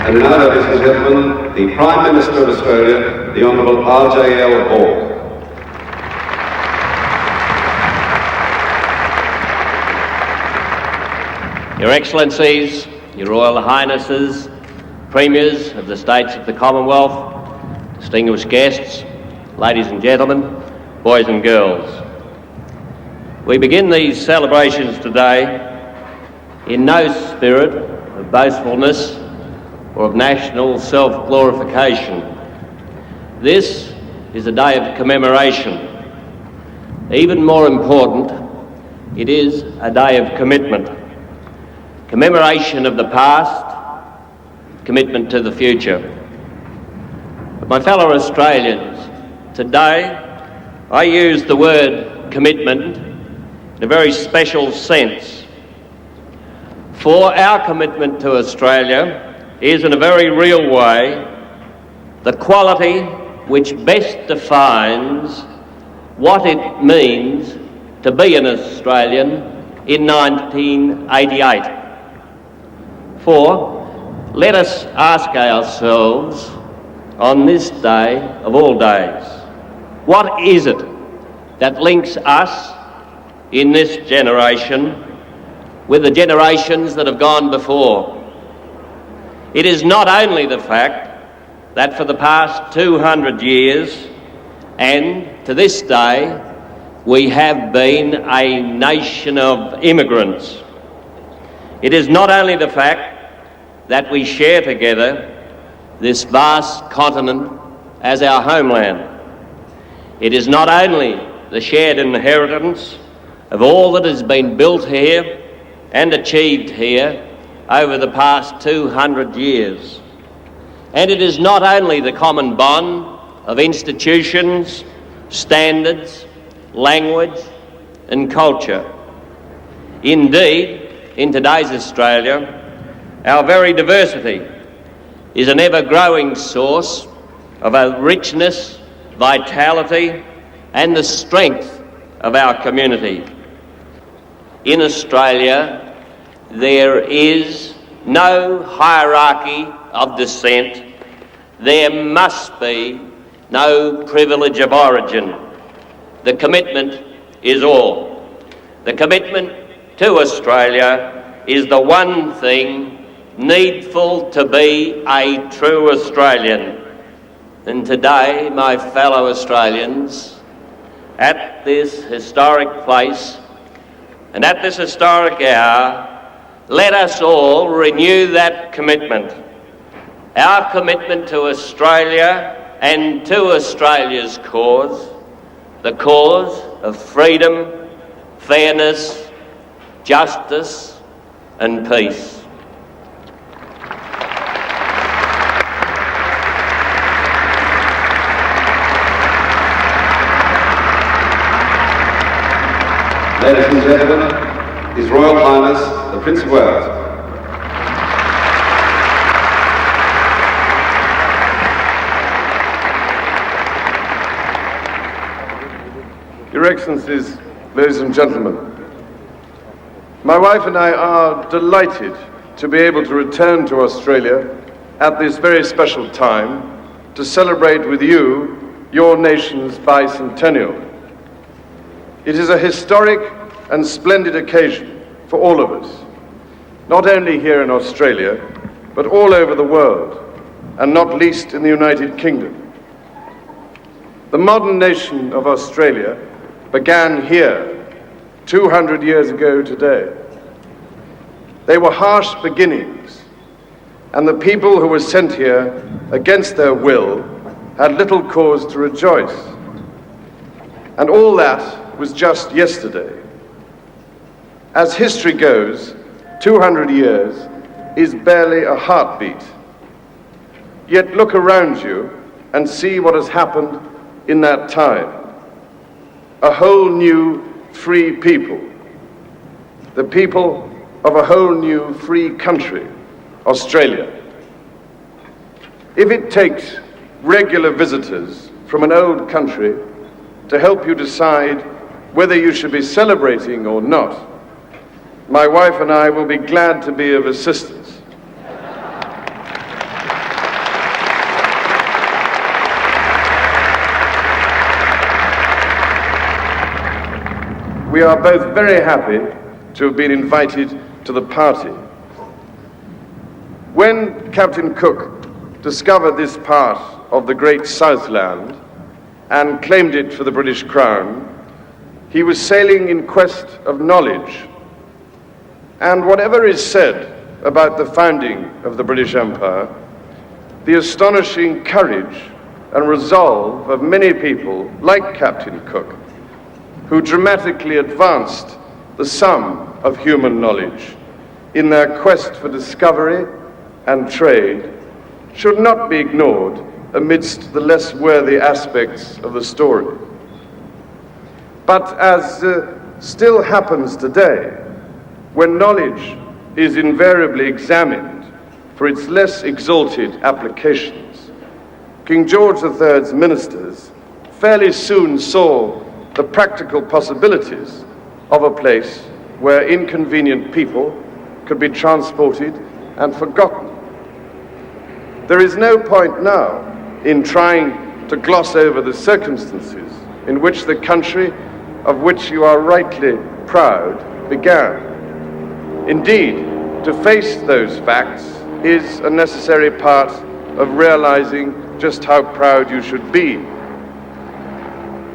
[SPEAKER 15] And now, ladies and gentlemen, the Prime Minister of Australia, the Honourable R.J.L. Hawke.
[SPEAKER 16] Your Excellencies, Your Royal Highnesses, Premiers of the States of the Commonwealth, distinguished guests, ladies and gentlemen, boys and girls. We begin these celebrations today in no spirit of boastfulness or of national self-glorification. This is a day of commemoration. Even more important, it is a day of commitment. Commemoration of the past, commitment to the future. But my fellow Australians, today I use the word commitment in a very special sense. For our commitment to Australia is in a very real way the quality which best defines what it means to be an Australian in 1988. For let us ask ourselves on this day of all days, what is it that links us in this generation with the generations that have gone before? It is not only the fact that for the past 200 years and to this day we have been a nation of immigrants. It is not only the fact that we share together this vast continent as our homeland. It is not only the shared inheritance of all that has been built here and achieved here over the past 200 years. And it is not only the common bond of institutions, standards, language and culture. Indeed, in today's Australia, our very diversity is an ever-growing source of a richness, vitality and the strength of our community. In Australia, there is no hierarchy of descent. There must be no privilege of origin. The commitment is all. The commitment to Australia is the one thing needful to be a true Australian. And today, my fellow Australians, at this historic place and at this historic hour, let us all renew that commitment. Our commitment to Australia and to Australia's cause, the cause of freedom, fairness, justice and peace.
[SPEAKER 15] Ladies and gentlemen, His Royal Highness, the Prince of Wales.
[SPEAKER 17] Your Excellencies, ladies and gentlemen, my wife and I are delighted to be able to return to Australia at this very special time to celebrate with you your nation's bicentennial. It is a historic and splendid occasion for all of us, not only here in Australia, but all over the world, and not least in the United Kingdom. The modern nation of Australia began here 200 years ago today. They were harsh beginnings, and the people who were sent here against their will had little cause to rejoice. And all that was just yesterday. As history goes, 200 years is barely a heartbeat. Yet look around you and see what has happened in that time. A whole new free people. The people of a whole new free country, Australia. If it takes regular visitors from an old country to help you decide whether you should be celebrating or not, my wife and I will be glad to be of assistance. We are both very happy to have been invited to the party. When Captain Cook discovered this part of the great Southland and claimed it for the British Crown, he was sailing in quest of knowledge. And whatever is said about the founding of the British Empire, the astonishing courage and resolve of many people like Captain Cook, who dramatically advanced the sum of human knowledge in their quest for discovery and trade should not be ignored amidst the less worthy aspects of the story. But as still happens today, when knowledge is invariably examined for its less exalted applications, King George III's ministers fairly soon saw the practical possibilities of a place where inconvenient people could be transported and forgotten. There is no point now in trying to gloss over the circumstances in which the country of which you are rightly proud began. Indeed, to face those facts is a necessary part of realizing just how proud you should be.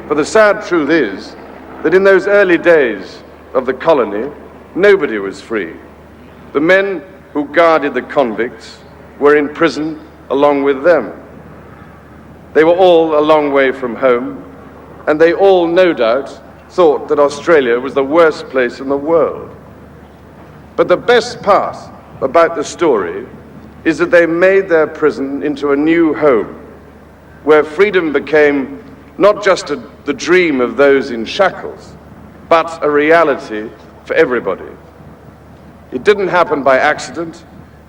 [SPEAKER 17] For the sad truth is that in those early days of the colony, nobody was free. The men who guarded the convicts were in prison along with them. They were all a long way from home, and they all, no doubt, thought that Australia was the worst place in the world. But the best part about the story is that they made their prison into a new home, where freedom became not just the dream of those in shackles, but a reality for everybody. It didn't happen by accident.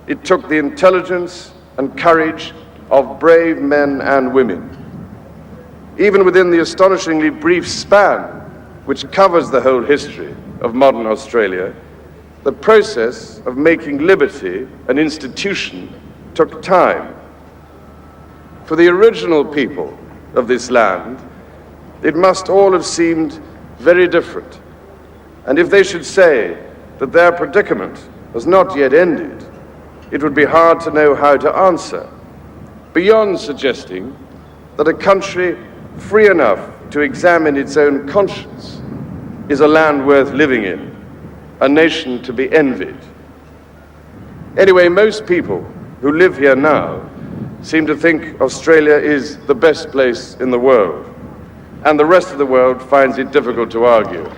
[SPEAKER 17] It took the intelligence and courage of brave men and women. Even within the astonishingly brief span which covers the whole history of modern Australia, the process of making liberty an institution took time. For the original people of this land, it must all have seemed very different. And if they should say that their predicament has not yet ended, it would be hard to know how to answer, beyond suggesting that a country free enough to examine its own conscience is a land worth living in, a nation to be envied. Anyway, most people who live here now seem to think Australia is the best place in the world, and the rest of the world finds it difficult to argue.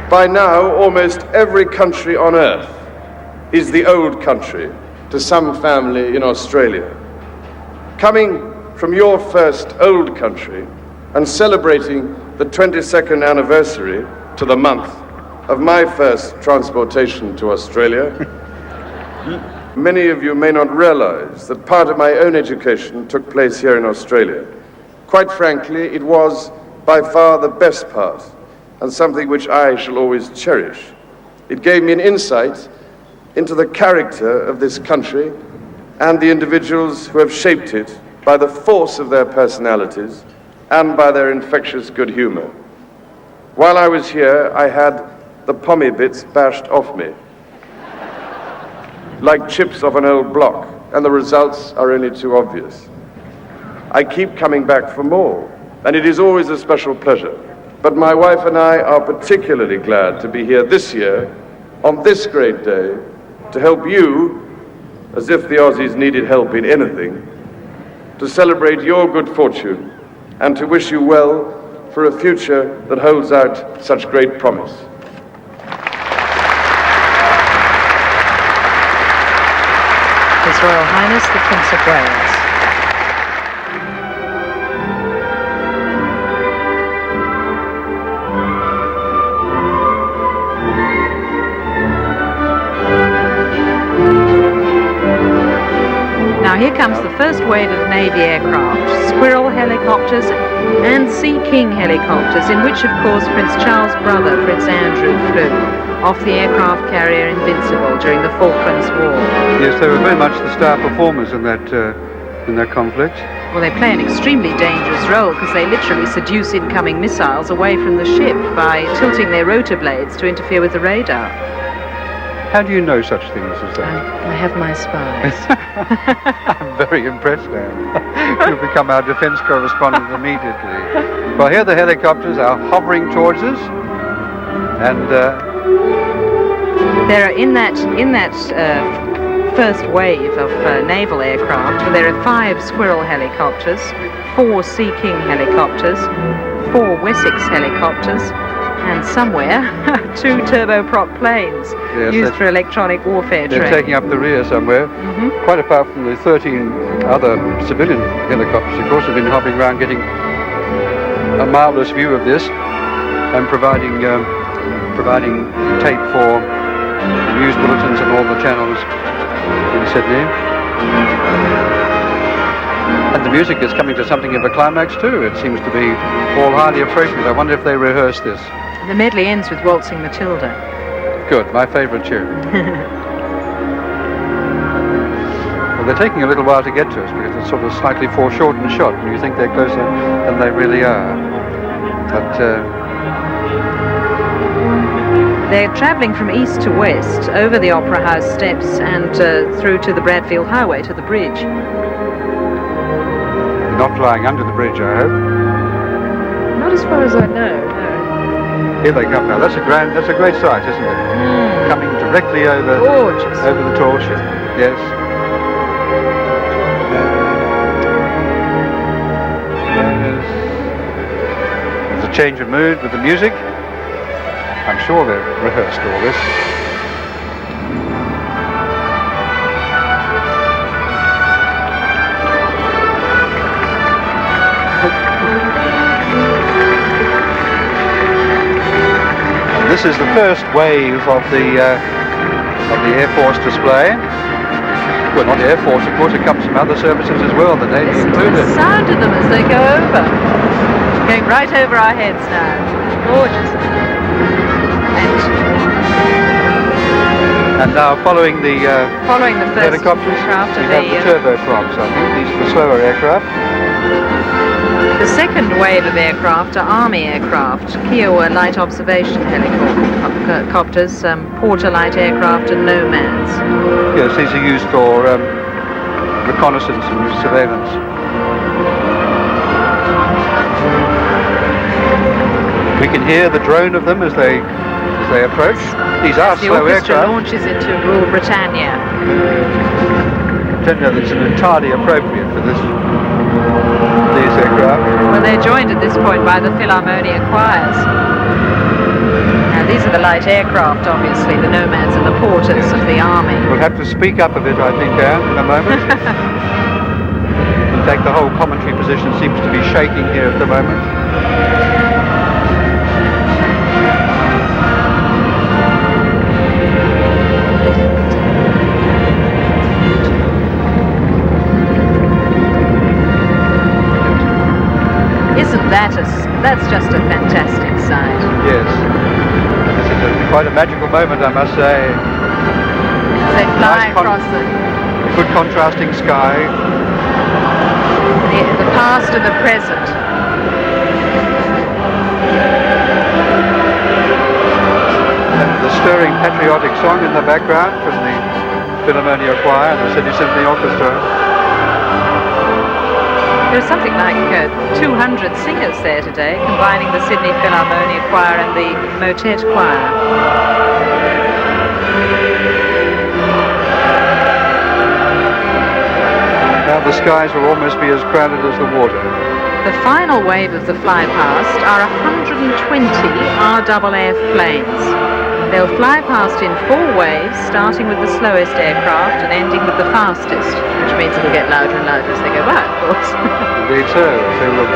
[SPEAKER 17] By now, almost every country on earth is the old country to some family in Australia. Coming from your first old country and celebrating the 22nd anniversary to the month of my first transportation to Australia, many of you may not realize that part of my own education took place here in Australia. Quite frankly, it was by far the best part, and something which I shall always cherish. It gave me an insight into the character of this country and the individuals who have shaped it by the force of their personalities and by their infectious good humor. While I was here, I had the pommy bits bashed off me, like chips off an old block, and the results are only too obvious. I keep coming back for more, and it is always a special pleasure. But my wife and I are particularly glad to be here this year, on this great day, to help you, as if the Aussies needed help in anything, to celebrate your good fortune and to wish you well for a future that holds out such great promise.
[SPEAKER 13] His Royal Highness the Prince of Wales. Here comes the first wave of Navy aircraft, Squirrel helicopters and Sea King helicopters, in which, of course, Prince Charles' brother, Prince Andrew, flew off the aircraft carrier Invincible during the Falklands War.
[SPEAKER 14] Yes, they were very much the star performers in that conflict.
[SPEAKER 13] Well, they play an extremely dangerous role because they literally seduce incoming missiles away from the ship by tilting their rotor blades to interfere with the radar.
[SPEAKER 14] How do you know such things as that?
[SPEAKER 13] I have my spies.
[SPEAKER 14] I'm very impressed now. You'll become our defence correspondent immediately. Well, here the helicopters are hovering towards us, and
[SPEAKER 13] there are in that first wave of naval aircraft, there are 5 Squirrel helicopters, 4 Sea King helicopters, 4 Wessex helicopters, and somewhere 2 turboprop planes used for electronic warfare
[SPEAKER 14] They're
[SPEAKER 13] training.
[SPEAKER 14] taking up the rear somewhere. Quite apart from the 13 other civilian helicopters, of course, have been hopping around getting a marvellous view of this and providing tape for news bulletins and all the channels in Sydney. And the music is coming to something of a climax too. It seems to be all highly appropriate. I wonder if they rehearsed this.
[SPEAKER 13] The medley ends with Waltzing Matilda.
[SPEAKER 14] Good, my favourite tune. Well, they're taking a little while to get to us because it's sort of slightly foreshortened shot and you think they're closer than they really are. But
[SPEAKER 13] they're travelling from east to west over the Opera House steps and through to the Bradfield Highway to the bridge.
[SPEAKER 14] they're not flying under the bridge, I hope.
[SPEAKER 13] Not as far as I know, no.
[SPEAKER 14] Here they come now. That's a great sight, isn't it? Coming directly over the torch. Yes. There's a change of mood with the music. I'm sure they've rehearsed all this. This is the first wave of the Air Force display. Well, not the Air Force, of course, it comes from other services as well, the Navy included.
[SPEAKER 13] The sound of them as they go over. Going right over our heads now. Gorgeous.
[SPEAKER 14] And now following the
[SPEAKER 13] first
[SPEAKER 14] helicopters,
[SPEAKER 13] aircraft
[SPEAKER 14] we
[SPEAKER 13] of
[SPEAKER 14] have the turboprops, I think. These are the slower aircraft.
[SPEAKER 13] The second wave of aircraft are Army aircraft, Kiowa light observation helicopters, Porter light aircraft and Nomads.
[SPEAKER 14] Yes, these are used for reconnaissance and surveillance. We can hear the drone of them as they approach. These are slow
[SPEAKER 13] the orchestra
[SPEAKER 14] aircraft.
[SPEAKER 13] launches into Rule Britannia.
[SPEAKER 14] Don't know that's entirely appropriate for these aircraft.
[SPEAKER 13] Well, they're joined at this point by the Philharmonia choirs. Now, these are the light aircraft, obviously, the Nomads and the Porters of the Army.
[SPEAKER 14] We'll have to speak up a bit, I think, Anne, in a moment. In fact, the whole commentary position seems to be shaking here at the moment.
[SPEAKER 13] That's just a fantastic sight.
[SPEAKER 14] Yes. This is quite a magical moment, I must say.
[SPEAKER 13] They fly across the
[SPEAKER 14] good contrasting sky.
[SPEAKER 13] The past and the present.
[SPEAKER 14] And the stirring patriotic song in the background from the Philharmonia Choir and the Sydney Symphony Orchestra.
[SPEAKER 13] There's something like 200 singers there today, combining the Sydney Philharmonia Choir and the Motet Choir.
[SPEAKER 14] Now the skies will almost be as crowded as the water.
[SPEAKER 13] The final wave of the flypast are 120 RAAF planes. They'll fly past in 4 waves, starting with the slowest aircraft and ending with the fastest, which means it'll get louder and louder as they go by, of course.
[SPEAKER 14] Indeed so. So we'll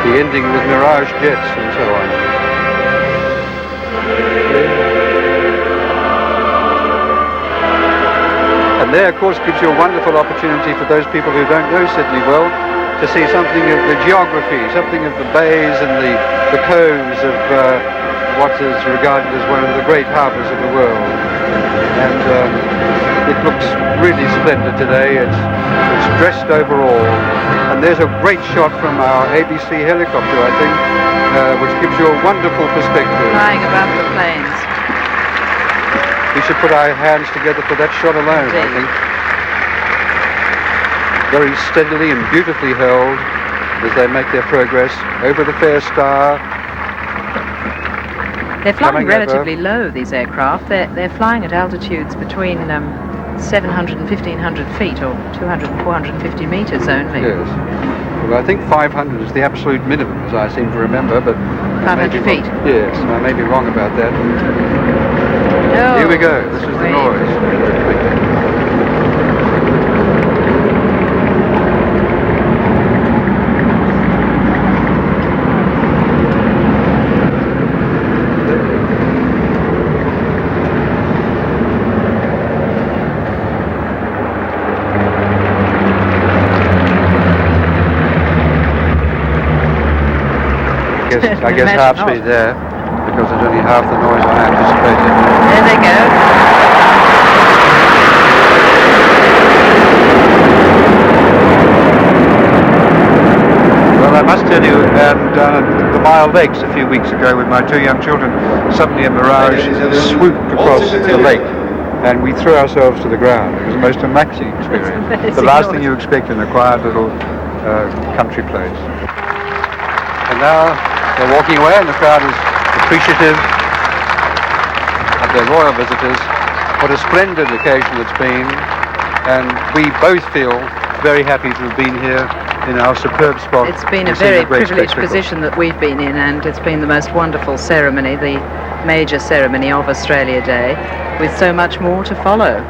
[SPEAKER 14] be ending with Mirage jets and so on. And there, of course, gives you a wonderful opportunity for those people who don't know Sydney well to see something of the geography, something of the bays and the coves of what is regarded as one of the great harbours of the world. And it looks really splendid today. It's dressed overall. And there's a great shot from our ABC helicopter, I think, which gives you a wonderful perspective.
[SPEAKER 13] Flying above the planes.
[SPEAKER 14] We should put our hands together for that shot alone, I think. Very steadily and beautifully held as they make their progress over the Fair Star.
[SPEAKER 13] They're flying relatively low, these aircraft. They're flying at altitudes between 700 and 1,500 feet, or 200 and 450 meters only.
[SPEAKER 14] Yes. people. I think 500 is the absolute minimum, as I seem to remember, but
[SPEAKER 13] 500 feet.
[SPEAKER 14] Yes, I may be wrong about that.
[SPEAKER 13] Oh,
[SPEAKER 14] here we go. This is the noise. I guess half speed there, because it's only half the noise I anticipated.
[SPEAKER 13] There they go.
[SPEAKER 14] Well, I must tell you, the mile lakes a few weeks ago with my two young children, suddenly a mirage swooped across the lake, and we threw ourselves to the ground. It was the most amazing experience. The last thing you expect in a quiet little country place. And now they're walking away, and the crowd is appreciative of their royal visitors. What a splendid occasion it's been, and we both feel very happy to have been here in our superb spot.
[SPEAKER 13] It's been a very privileged position that we've been in, and it's been the most wonderful ceremony, the major ceremony of Australia Day, with so much more to follow.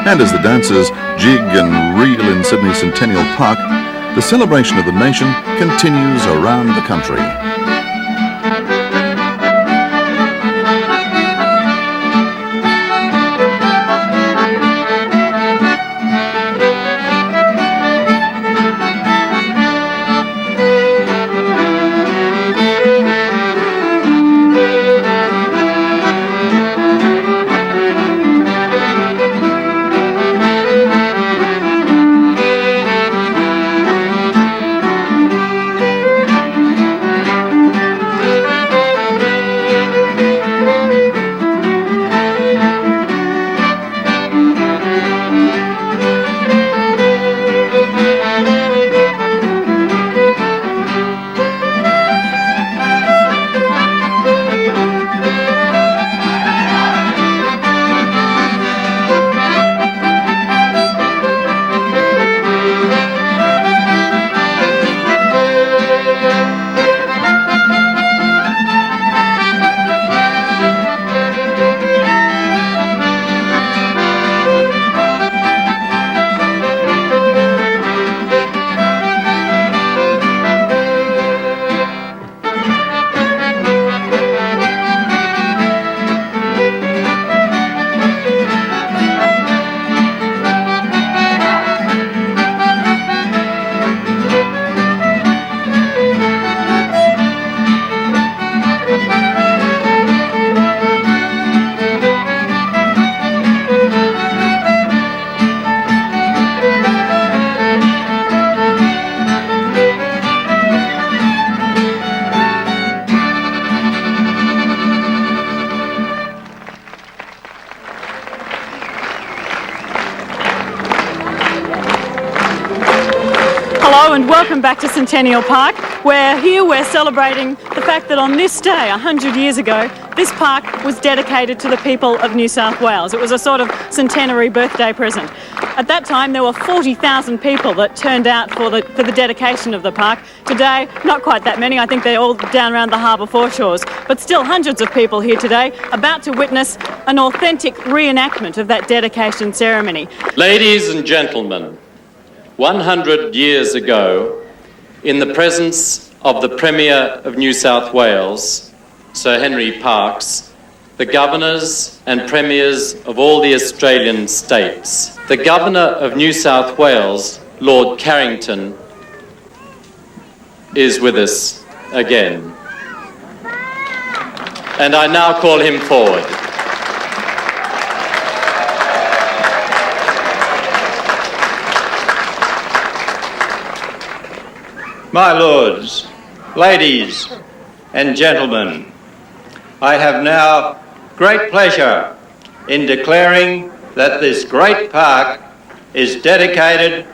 [SPEAKER 4] And as the dancers jig and reel in Sydney Centennial Park, the celebration of the nation continues around the country.
[SPEAKER 18] Hello and welcome back to Centennial Park. We're celebrating the fact that on this day, 100 years ago, this park was dedicated to the people of New South Wales. It was a sort of centenary birthday present. At that time, there were 40,000 people that turned out for the dedication of the park. Today, not quite that many. I think they're all down around the harbour foreshores. But still, hundreds of people here today about to witness an authentic reenactment of that dedication ceremony.
[SPEAKER 19] Ladies and gentlemen, 100 years ago, in the presence of the Premier of New South Wales, Sir Henry Parkes, the governors and premiers of all the Australian states, the Governor of New South Wales, Lord Carrington, is with us again. And I now call him forward.
[SPEAKER 20] My lords, ladies and gentlemen, I have now great pleasure in declaring that this great park is dedicated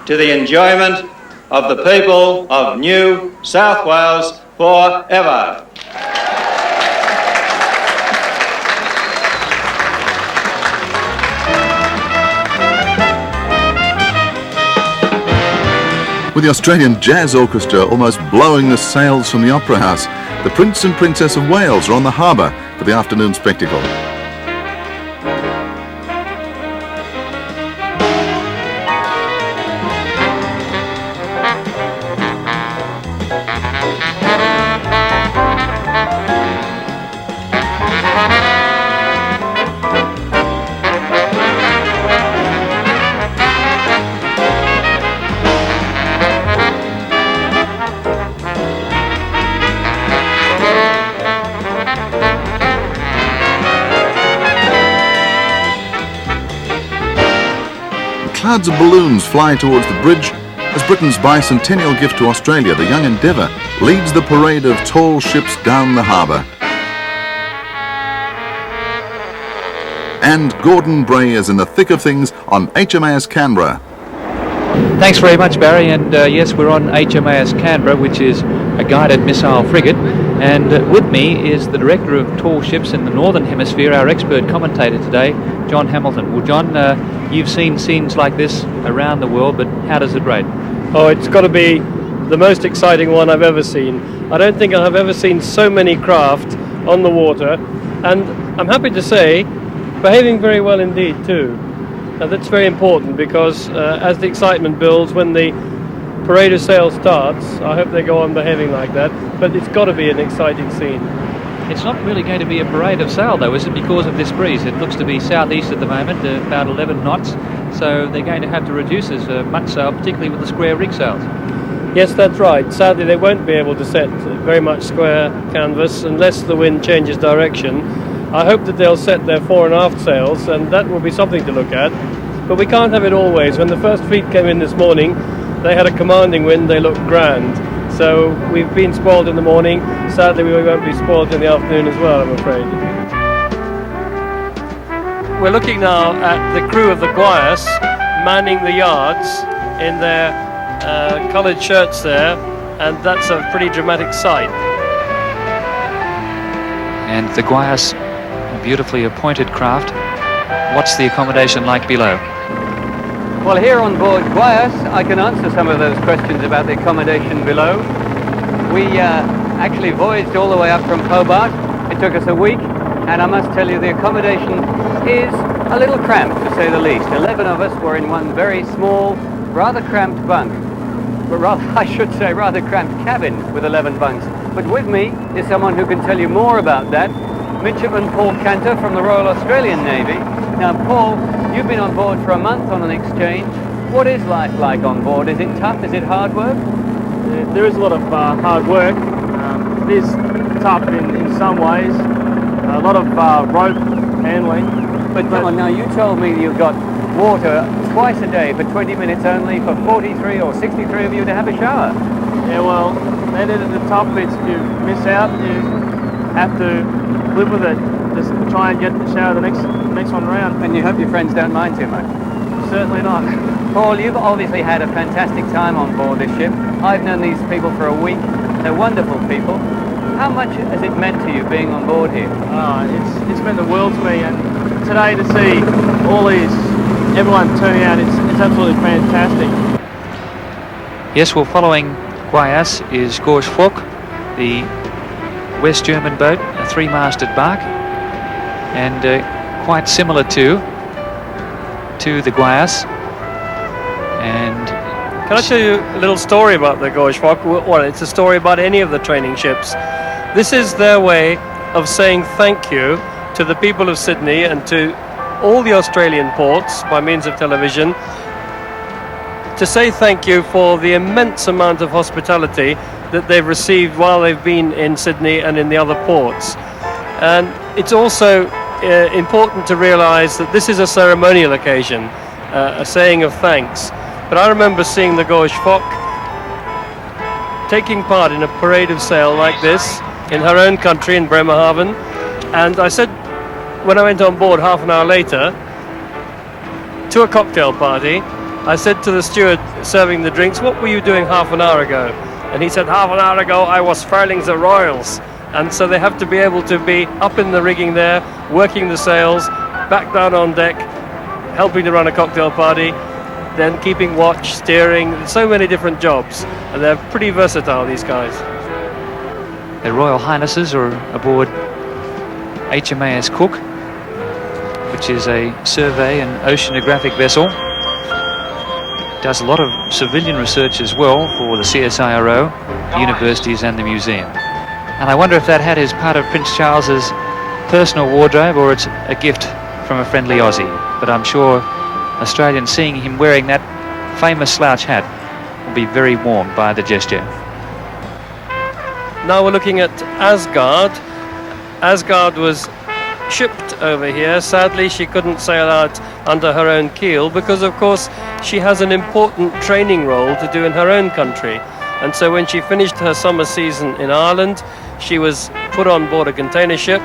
[SPEAKER 20] to the enjoyment of the people of New South Wales forever.
[SPEAKER 4] With the Australian Jazz Orchestra almost blowing the sails from the Opera House, the Prince and Princess of Wales are on the harbour for the afternoon spectacle. Clouds of balloons fly towards the bridge as Britain's bicentennial gift to Australia, the Young Endeavour, leads the parade of tall ships down the harbour. And Gordon Bray is in the thick of things on HMAS Canberra.
[SPEAKER 21] Thanks very much, Barry, and yes, we're on HMAS Canberra, which is a guided missile frigate, and with me is the Director of Tall Ships in the Northern Hemisphere, our expert commentator today, John Hamilton. Well, John, you've seen scenes like this around the world, but how does it rate?
[SPEAKER 22] Oh, it's got to be the most exciting one I've ever seen. I don't think I've ever seen so many craft on the water, and I'm happy to say, behaving very well indeed too. That's very important because as the excitement builds, when the parade of sail starts, I hope they go on behaving like that, but it's got to be an exciting scene.
[SPEAKER 21] It's not really going to be a parade of sail though, is it, because of this breeze? It looks to be southeast at the moment, about 11 knots, so they're going to have to reduce as much sail, particularly with the square rig sails.
[SPEAKER 22] Yes, that's right. Sadly, they won't be able to set very much square canvas unless the wind changes direction. I hope that they'll set their fore and aft sails, and that will be something to look at. But we can't have it always. When the first fleet came in this morning, they had a commanding wind, they looked grand. So we've been spoiled in the morning. Sadly, we won't be spoiled in the afternoon as well, I'm afraid. We're looking now at the crew of the Guayas manning the yards in their coloured shirts there, and that's a pretty dramatic sight.
[SPEAKER 21] And the Guayas, a beautifully appointed craft. What's the accommodation like below?
[SPEAKER 1] Well, here on board Guayas, I can answer some of those questions about the accommodation below. We actually voyaged all the way up from Hobart. It took us a week, and I must tell you the accommodation is a little cramped, to say the least. 11 of us were in one very small, rather cramped bunk. But rather, I should say, rather cramped cabin with 11 bunks. But with me is someone who can tell you more about that, Midshipman Paul Cantor from the Royal Australian Navy. Now, Paul, you've been on board for a month on an exchange. What is life like on board? Is it tough? Is it hard work?
[SPEAKER 23] There is a lot of hard work. It is tough in some ways. A lot of rope handling.
[SPEAKER 1] But come on, now you told me you've got water twice a day for 20 minutes only for 43 or 63 of you to have a shower.
[SPEAKER 23] Yeah, well, that is the tough bits. If you miss out, you have to live with it. Just try and get the shower the next one round.
[SPEAKER 1] And you hope your friends don't mind too much?
[SPEAKER 23] Certainly not.
[SPEAKER 1] Paul, you've obviously had a fantastic time on board this ship. I've known these people for a week. They're wonderful people. How much has it meant to you being on board here?
[SPEAKER 23] It's meant the world to me, and today to see everyone turning out, it's absolutely fantastic.
[SPEAKER 21] Yes, well, following Guayas is Bob Hawke, the West German boat, a three-masted bark, and quite similar to the Guayas. And
[SPEAKER 22] can I tell you a little story about the Bob Hawke? Well, it's a story about any of the training ships. This is their way of saying thank you to the people of Sydney and to all the Australian ports by means of television, to say thank you for the immense amount of hospitality that they've received while they've been in Sydney and in the other ports. And it's also important to realise that this is a ceremonial occasion, a saying of thanks. But I remember seeing the Bob Hawke taking part in a parade of sail like this in her own country in Bremerhaven, and I said when I went on board half an hour later, to a cocktail party. I said to the steward serving the drinks, what were you doing half an hour ago? And he said, half an hour ago I was furling the royals. And so they have to be able to be up in the rigging there, working the sails, back down on deck, helping to run a cocktail party, then keeping watch, steering, so many different jobs. And they're pretty versatile, these guys.
[SPEAKER 21] Their Royal Highnesses are aboard HMAS Cook, which is a survey and oceanographic vessel. Does a lot of civilian research as well for the CSIRO, the universities and the museum. And I wonder if that hat is part of Prince Charles's personal wardrobe or it's a gift from a friendly Aussie. But I'm sure Australians seeing him wearing that famous slouch hat will be very warmed by the gesture.
[SPEAKER 22] Now we're looking at Asgard. Asgard was shipped over here. Sadly, she couldn't sail out under her own keel because, of course, she has an important training role to do in her own country. And so when she finished her summer season in Ireland, she was put on board a container ship,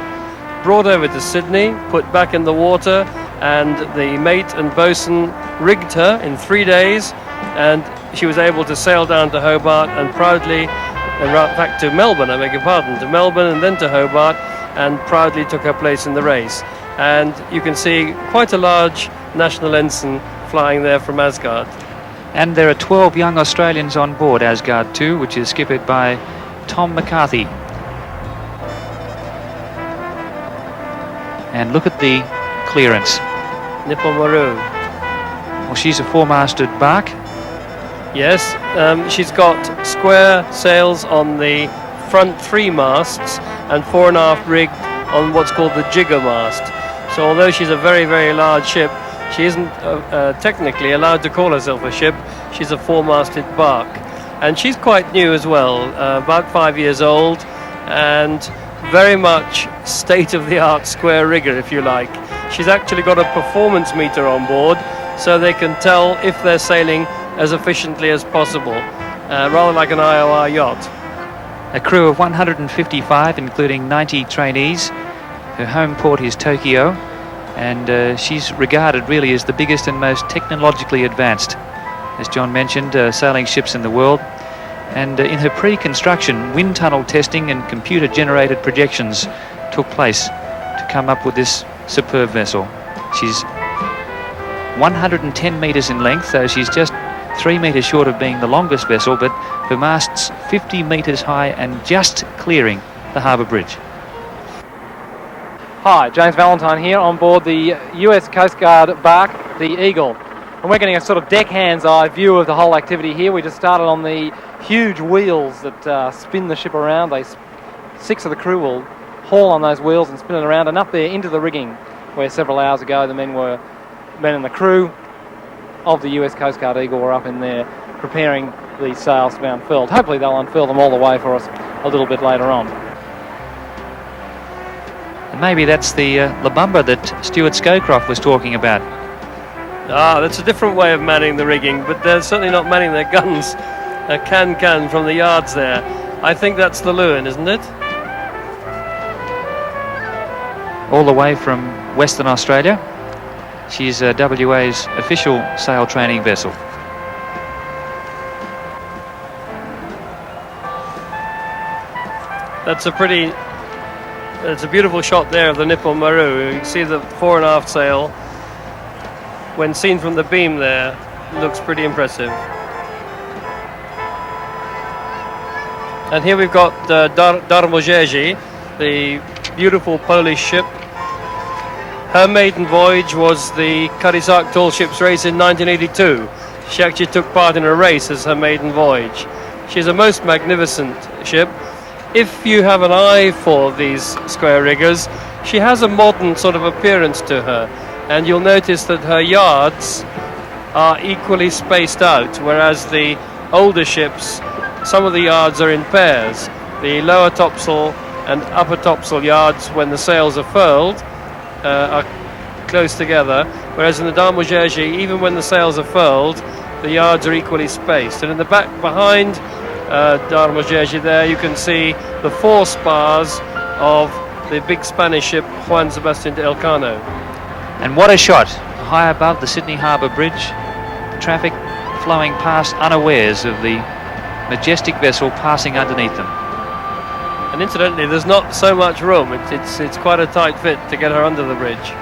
[SPEAKER 22] brought over to Sydney, put back in the water, and the mate and bosun rigged her in 3 days, and she was able to sail down to Hobart and proudly, and back to Melbourne, I beg your pardon, to Melbourne and then to Hobart, and proudly took her place in the race. And you can see quite a large national ensign flying there from Asgard.
[SPEAKER 21] And there are 12 young Australians on board Asgard 2, which is skippered by Tom McCarthy. And look at the clearance.
[SPEAKER 22] Nipple Maru.
[SPEAKER 21] Well, she's a four-masted bark.
[SPEAKER 22] Yes, she's got square sails on the front 3 masts and 4 1/2 rigged on what's called the jigger mast. So although she's a very, very large ship, she isn't technically allowed to call herself a ship. She's a 4-masted bark. And she's quite new as well, about 5 years old, and very much state-of-the-art square rigger, if you like. She's actually got a performance meter on board, so they can tell if they're sailing as efficiently as possible, rather like an IOR yacht.
[SPEAKER 21] A crew of 155, including 90 trainees. Her home port is Tokyo, and she's regarded really as the biggest and most technologically advanced, as John mentioned, sailing ships in the world. And in her pre-construction, wind tunnel testing and computer-generated projections took place to come up with this superb vessel. She's 110 metres in length, so she's just 3 metres short of being the longest vessel, but her mast's 50 metres high and just clearing the harbour bridge.
[SPEAKER 6] Hi, James Valentine here on board the US Coast Guard bark, the Eagle. And we're getting a sort of deckhand's eye view of the whole activity here. We just started on the huge wheels that spin the ship around. 6 of the crew will haul on those wheels and spin it around, and up there into the rigging, where several hours ago the men and the crew of the US Coast Guard Eagle were up in there preparing the sails to be unfurled. Hopefully they'll unfurl them all the way for us a little bit later on.
[SPEAKER 21] And maybe that's the Labumba that Stuart Scowcroft was talking about.
[SPEAKER 22] Ah, that's a different way of manning the rigging, but they're certainly not manning their guns. Can from the yards there. I think that's the Lewin, isn't it?
[SPEAKER 21] All the way from Western Australia. She's WA's official sail training vessel.
[SPEAKER 22] That's a beautiful shot there of the Nipple Maru. You can see the 4 1/2 sail. When seen from the beam there, looks pretty impressive. And here we've got Darmojeji, the beautiful Polish ship. Her maiden voyage was the Karisak Tall Ships race in 1982. She actually took part in a race as her maiden voyage. She's a most magnificent ship. If you have an eye for these square riggers, she has a modern sort of appearance to her, and you'll notice that her yards are equally spaced out, whereas the older ships, some of the yards are in pairs. The lower topsail and upper topsail yards, when the sails are furled, are close together, whereas in the Darmojeji, even when the sails are furled, the yards are equally spaced. And in the back behind Darmojeji there, you can see the 4 spars of the big Spanish ship Juan Sebastian de Elcano.
[SPEAKER 21] And what a shot high above the Sydney Harbour Bridge, the traffic flowing past unawares of the majestic vessel passing underneath them.
[SPEAKER 22] And incidentally, there's not so much room. It's quite a tight fit to get her under the bridge.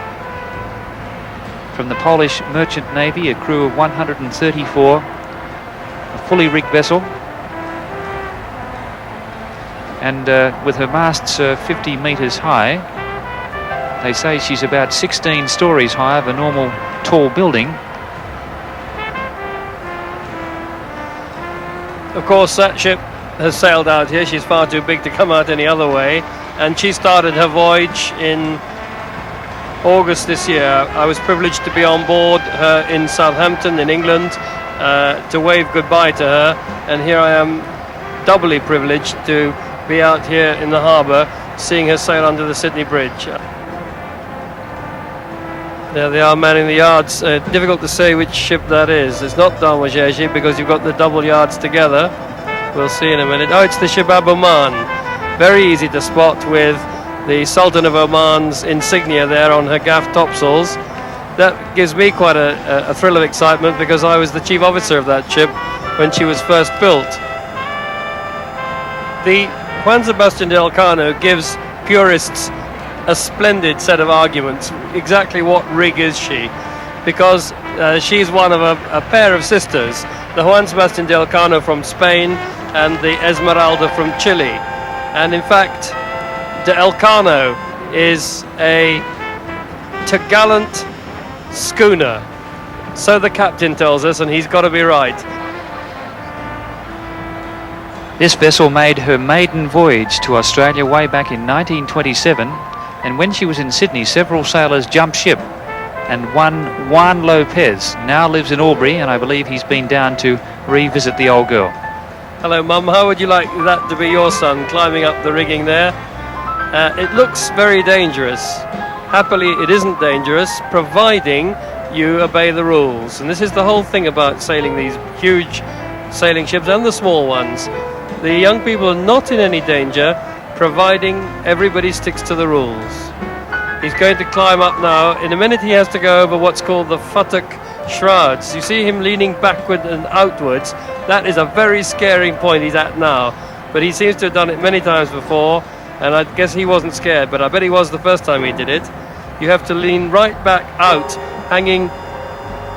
[SPEAKER 21] From the Polish Merchant Navy, a crew of 134, a fully rigged vessel, and with her masts 50 metres high. They say she's about 16 stories high of a normal tall building.
[SPEAKER 22] Of course, that ship has sailed out here. She's far too big to come out any other way, and she started her voyage in August this year. I was privileged to be on board her in Southampton in England to wave goodbye to her, and here I am doubly privileged to be out here in the harbour seeing her sail under the Sydney Bridge. There they are manning the yards. Difficult to say which ship that is. It's not Darwajeji because you've got the double yards together. We'll see in a minute. Oh, it's the Shabab Oman. Very easy to spot with the Sultan of Oman's insignia there on her gaff topsails. That gives me quite a thrill of excitement because I was the chief officer of that ship when she was first built. The Juan Sebastian de Elcano gives purists a splendid set of arguments. Exactly what rig is she? Because she's one of a pair of sisters, the Juan Sebastian de Elcano from Spain and the Esmeralda from Chile. And in fact, de Elcano is a topgallant schooner. So the captain tells us, and he's got to be right.
[SPEAKER 21] This vessel made her maiden voyage to Australia way back in 1927, and when she was in Sydney, several sailors jumped ship, and one Juan Lopez now lives in Albury, and I believe he's been down to revisit the old girl.
[SPEAKER 22] Hello, Mum. How would you like that to be your son climbing up the rigging there? It looks very dangerous. Happily, it isn't dangerous, providing you obey the rules. And this is the whole thing about sailing these huge sailing ships and the small ones. The young people are not in any danger, providing everybody sticks to the rules. He's going to climb up now. In a minute he has to go over what's called the futtock shrouds. You see him leaning backward and outwards. That is a very scary point he's at now. But he seems to have done it many times before, and I guess he wasn't scared, but I bet he was the first time he did it. You have to lean right back out, hanging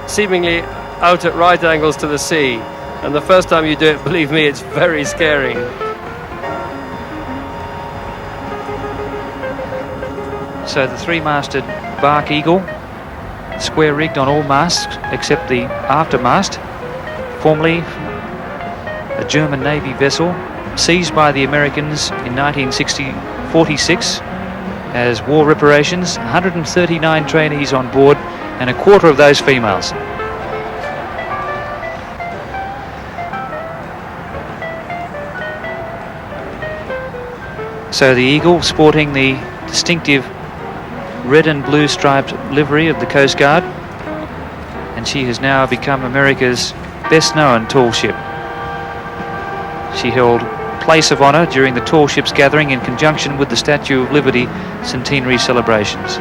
[SPEAKER 22] seemingly out at right angles to the sea. And the first time you do it, believe me, it's very scary.
[SPEAKER 21] So the three-masted bark Eagle, square rigged on all masts except the aftermast, formerly a German Navy vessel, seized by the Americans in 1946 as war reparations, 139 trainees on board and a quarter of those females. So the Eagle, sporting the distinctive red and blue striped livery of the Coast Guard, and she has now become America's best known tall ship. She held place of honour during the tall ships gathering in conjunction with the Statue of Liberty centenary celebrations.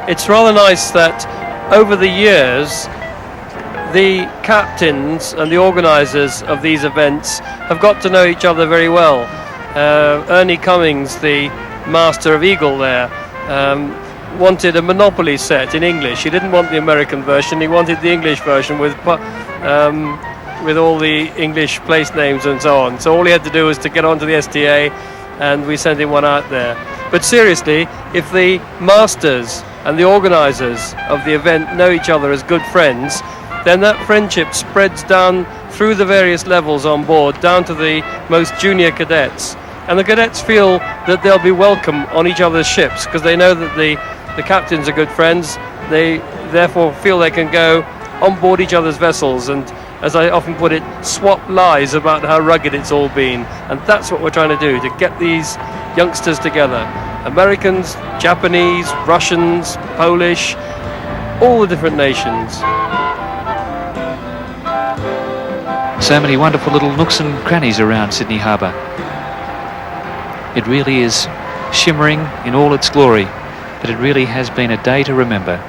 [SPEAKER 22] It's rather nice that over the years the captains and the organisers of these events have got to know each other very well. Ernie Cummings, the master of Eagle there, wanted a Monopoly set in English. He didn't want the American version, he wanted the English version with all the English place names and so on. So all he had to do was to get onto the STA, and we sent him one out there. But seriously, if the masters and the organisers of the event know each other as good friends, then that friendship spreads down through the various levels on board, down to the most junior cadets. And the cadets feel that they'll be welcome on each other's ships because they know that the captains are good friends. They therefore feel they can go on board each other's vessels and, as I often put it, swap lies about how rugged it's all been. And that's what we're trying to do, to get these youngsters together. Americans, Japanese, Russians, Polish, all the different nations.
[SPEAKER 21] So many wonderful little nooks and crannies around Sydney Harbour. It really is shimmering in all its glory. that it really has been a day to remember.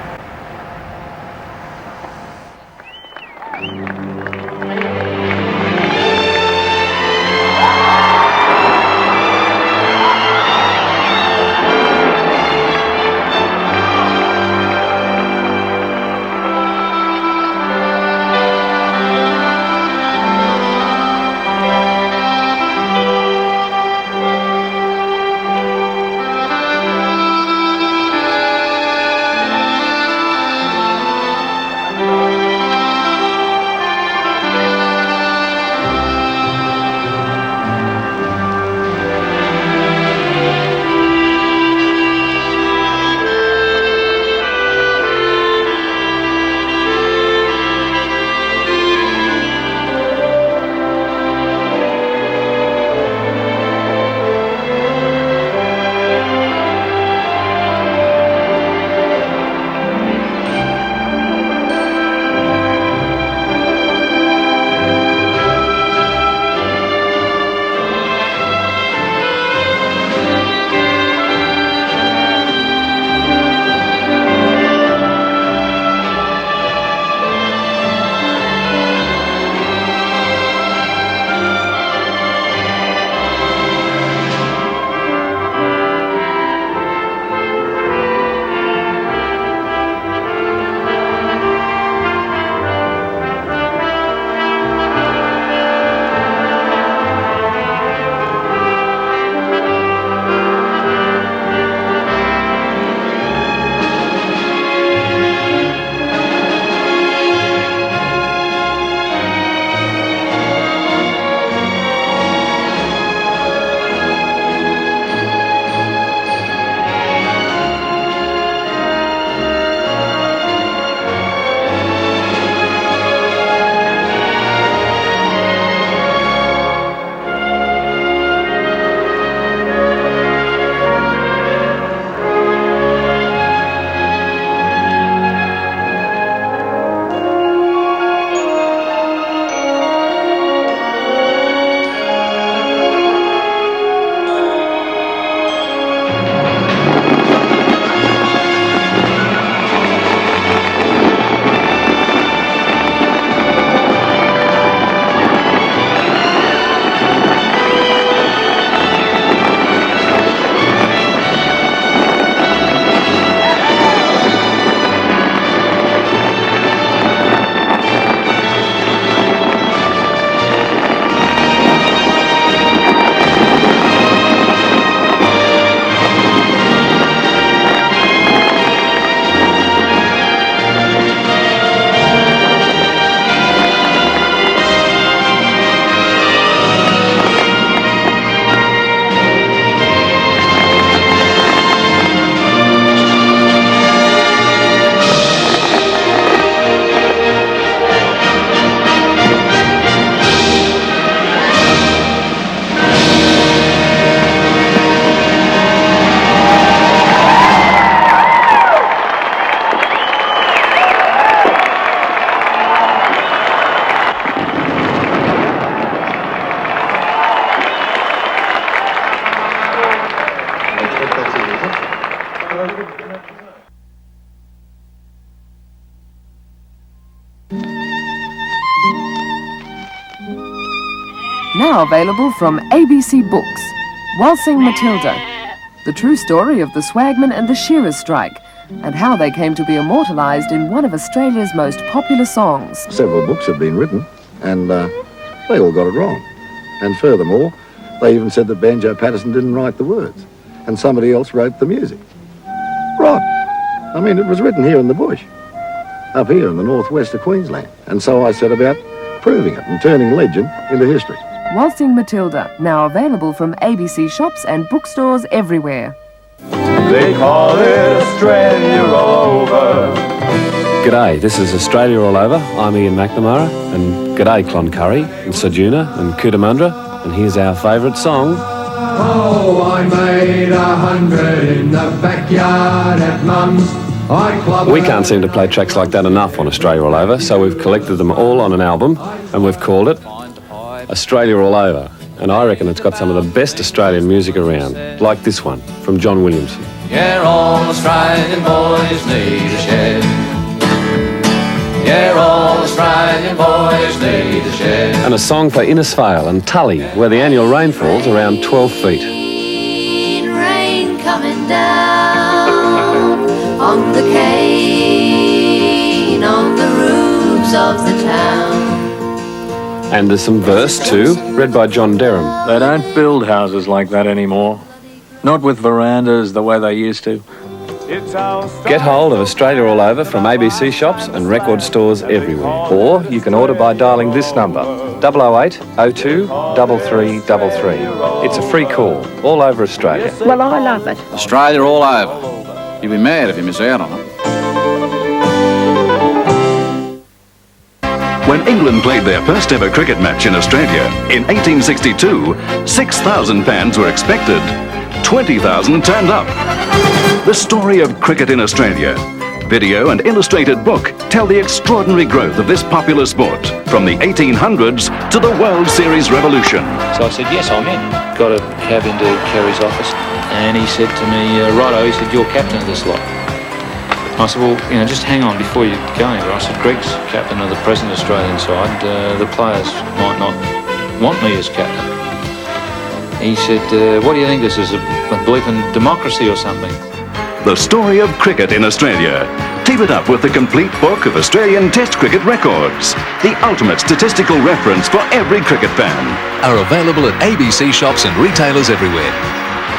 [SPEAKER 7] Now available from ABC Books, Waltzing Matilda, the true story of the Swagman and the Shearers strike, and how they came to be immortalised in one of Australia's most popular songs.
[SPEAKER 9] Several books have been written, and they all got it wrong. And furthermore, they even said that Banjo Patterson didn't write the words, and somebody else wrote the music. Right. I mean, it was written here in the bush, up here in the northwest of Queensland. And so I set about proving it and turning legend into history.
[SPEAKER 7] Waltzing Matilda, now available from ABC shops and bookstores everywhere.
[SPEAKER 10] They call it Australia all over.
[SPEAKER 24] G'day, this is Australia All Over. I'm Ian McNamara, and g'day Cloncurry and Sojuna and Cootamundra, and here's our favourite song.
[SPEAKER 25] Oh, I made 100 in the backyard at Mum's.
[SPEAKER 24] We can't seem to play tracks like that enough on Australia All Over, so we've collected them all on an album, and we've called it Australia All Over. And I reckon it's got some of the best Australian music around, like this one from John Williamson.
[SPEAKER 2] Yeah, all Australian boys need a shed. Yeah, all Australian boys need a shed.
[SPEAKER 24] And a song for Innisfail and Tully, where the annual rainfall's around 12 feet.
[SPEAKER 3] Rain coming down on the cane, on the roofs of the town.
[SPEAKER 24] And there's some verse too, read by John Derham.
[SPEAKER 5] They don't build houses like that anymore. Not with verandas the way they used to.
[SPEAKER 24] Get hold of Australia All Over from ABC shops and record stores everywhere.
[SPEAKER 8] Or you can order by dialing this number, 008 02 3333. It's a free call, all over Australia.
[SPEAKER 11] Well, I love it.
[SPEAKER 26] Australia All Over. You'll be mad if you miss out on it.
[SPEAKER 27] When England played their first ever cricket match in Australia in 1862, 6,000 fans were expected. 20,000 turned up. The story of cricket in Australia. Video and illustrated book tell the extraordinary growth of this popular sport from the 1800s to the World Series revolution.
[SPEAKER 21] So I said, yes, I'm in. Got a cab into Kerry's office, and he said to me, righto, he said, you're captain of this lot. I said, well, you know, just hang on before you go anywhere. I said, Greg's captain of the present Australian side. The players might not want me as captain. He said, what do you think, this is a belief in democracy or something?
[SPEAKER 27] The story of cricket in Australia. Team it up with the complete book of Australian Test cricket records. The ultimate statistical reference for every cricket fan.
[SPEAKER 28] Are available at ABC shops and retailers everywhere.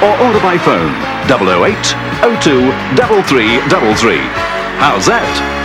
[SPEAKER 27] Or order by phone, 008 02 3333. How's that?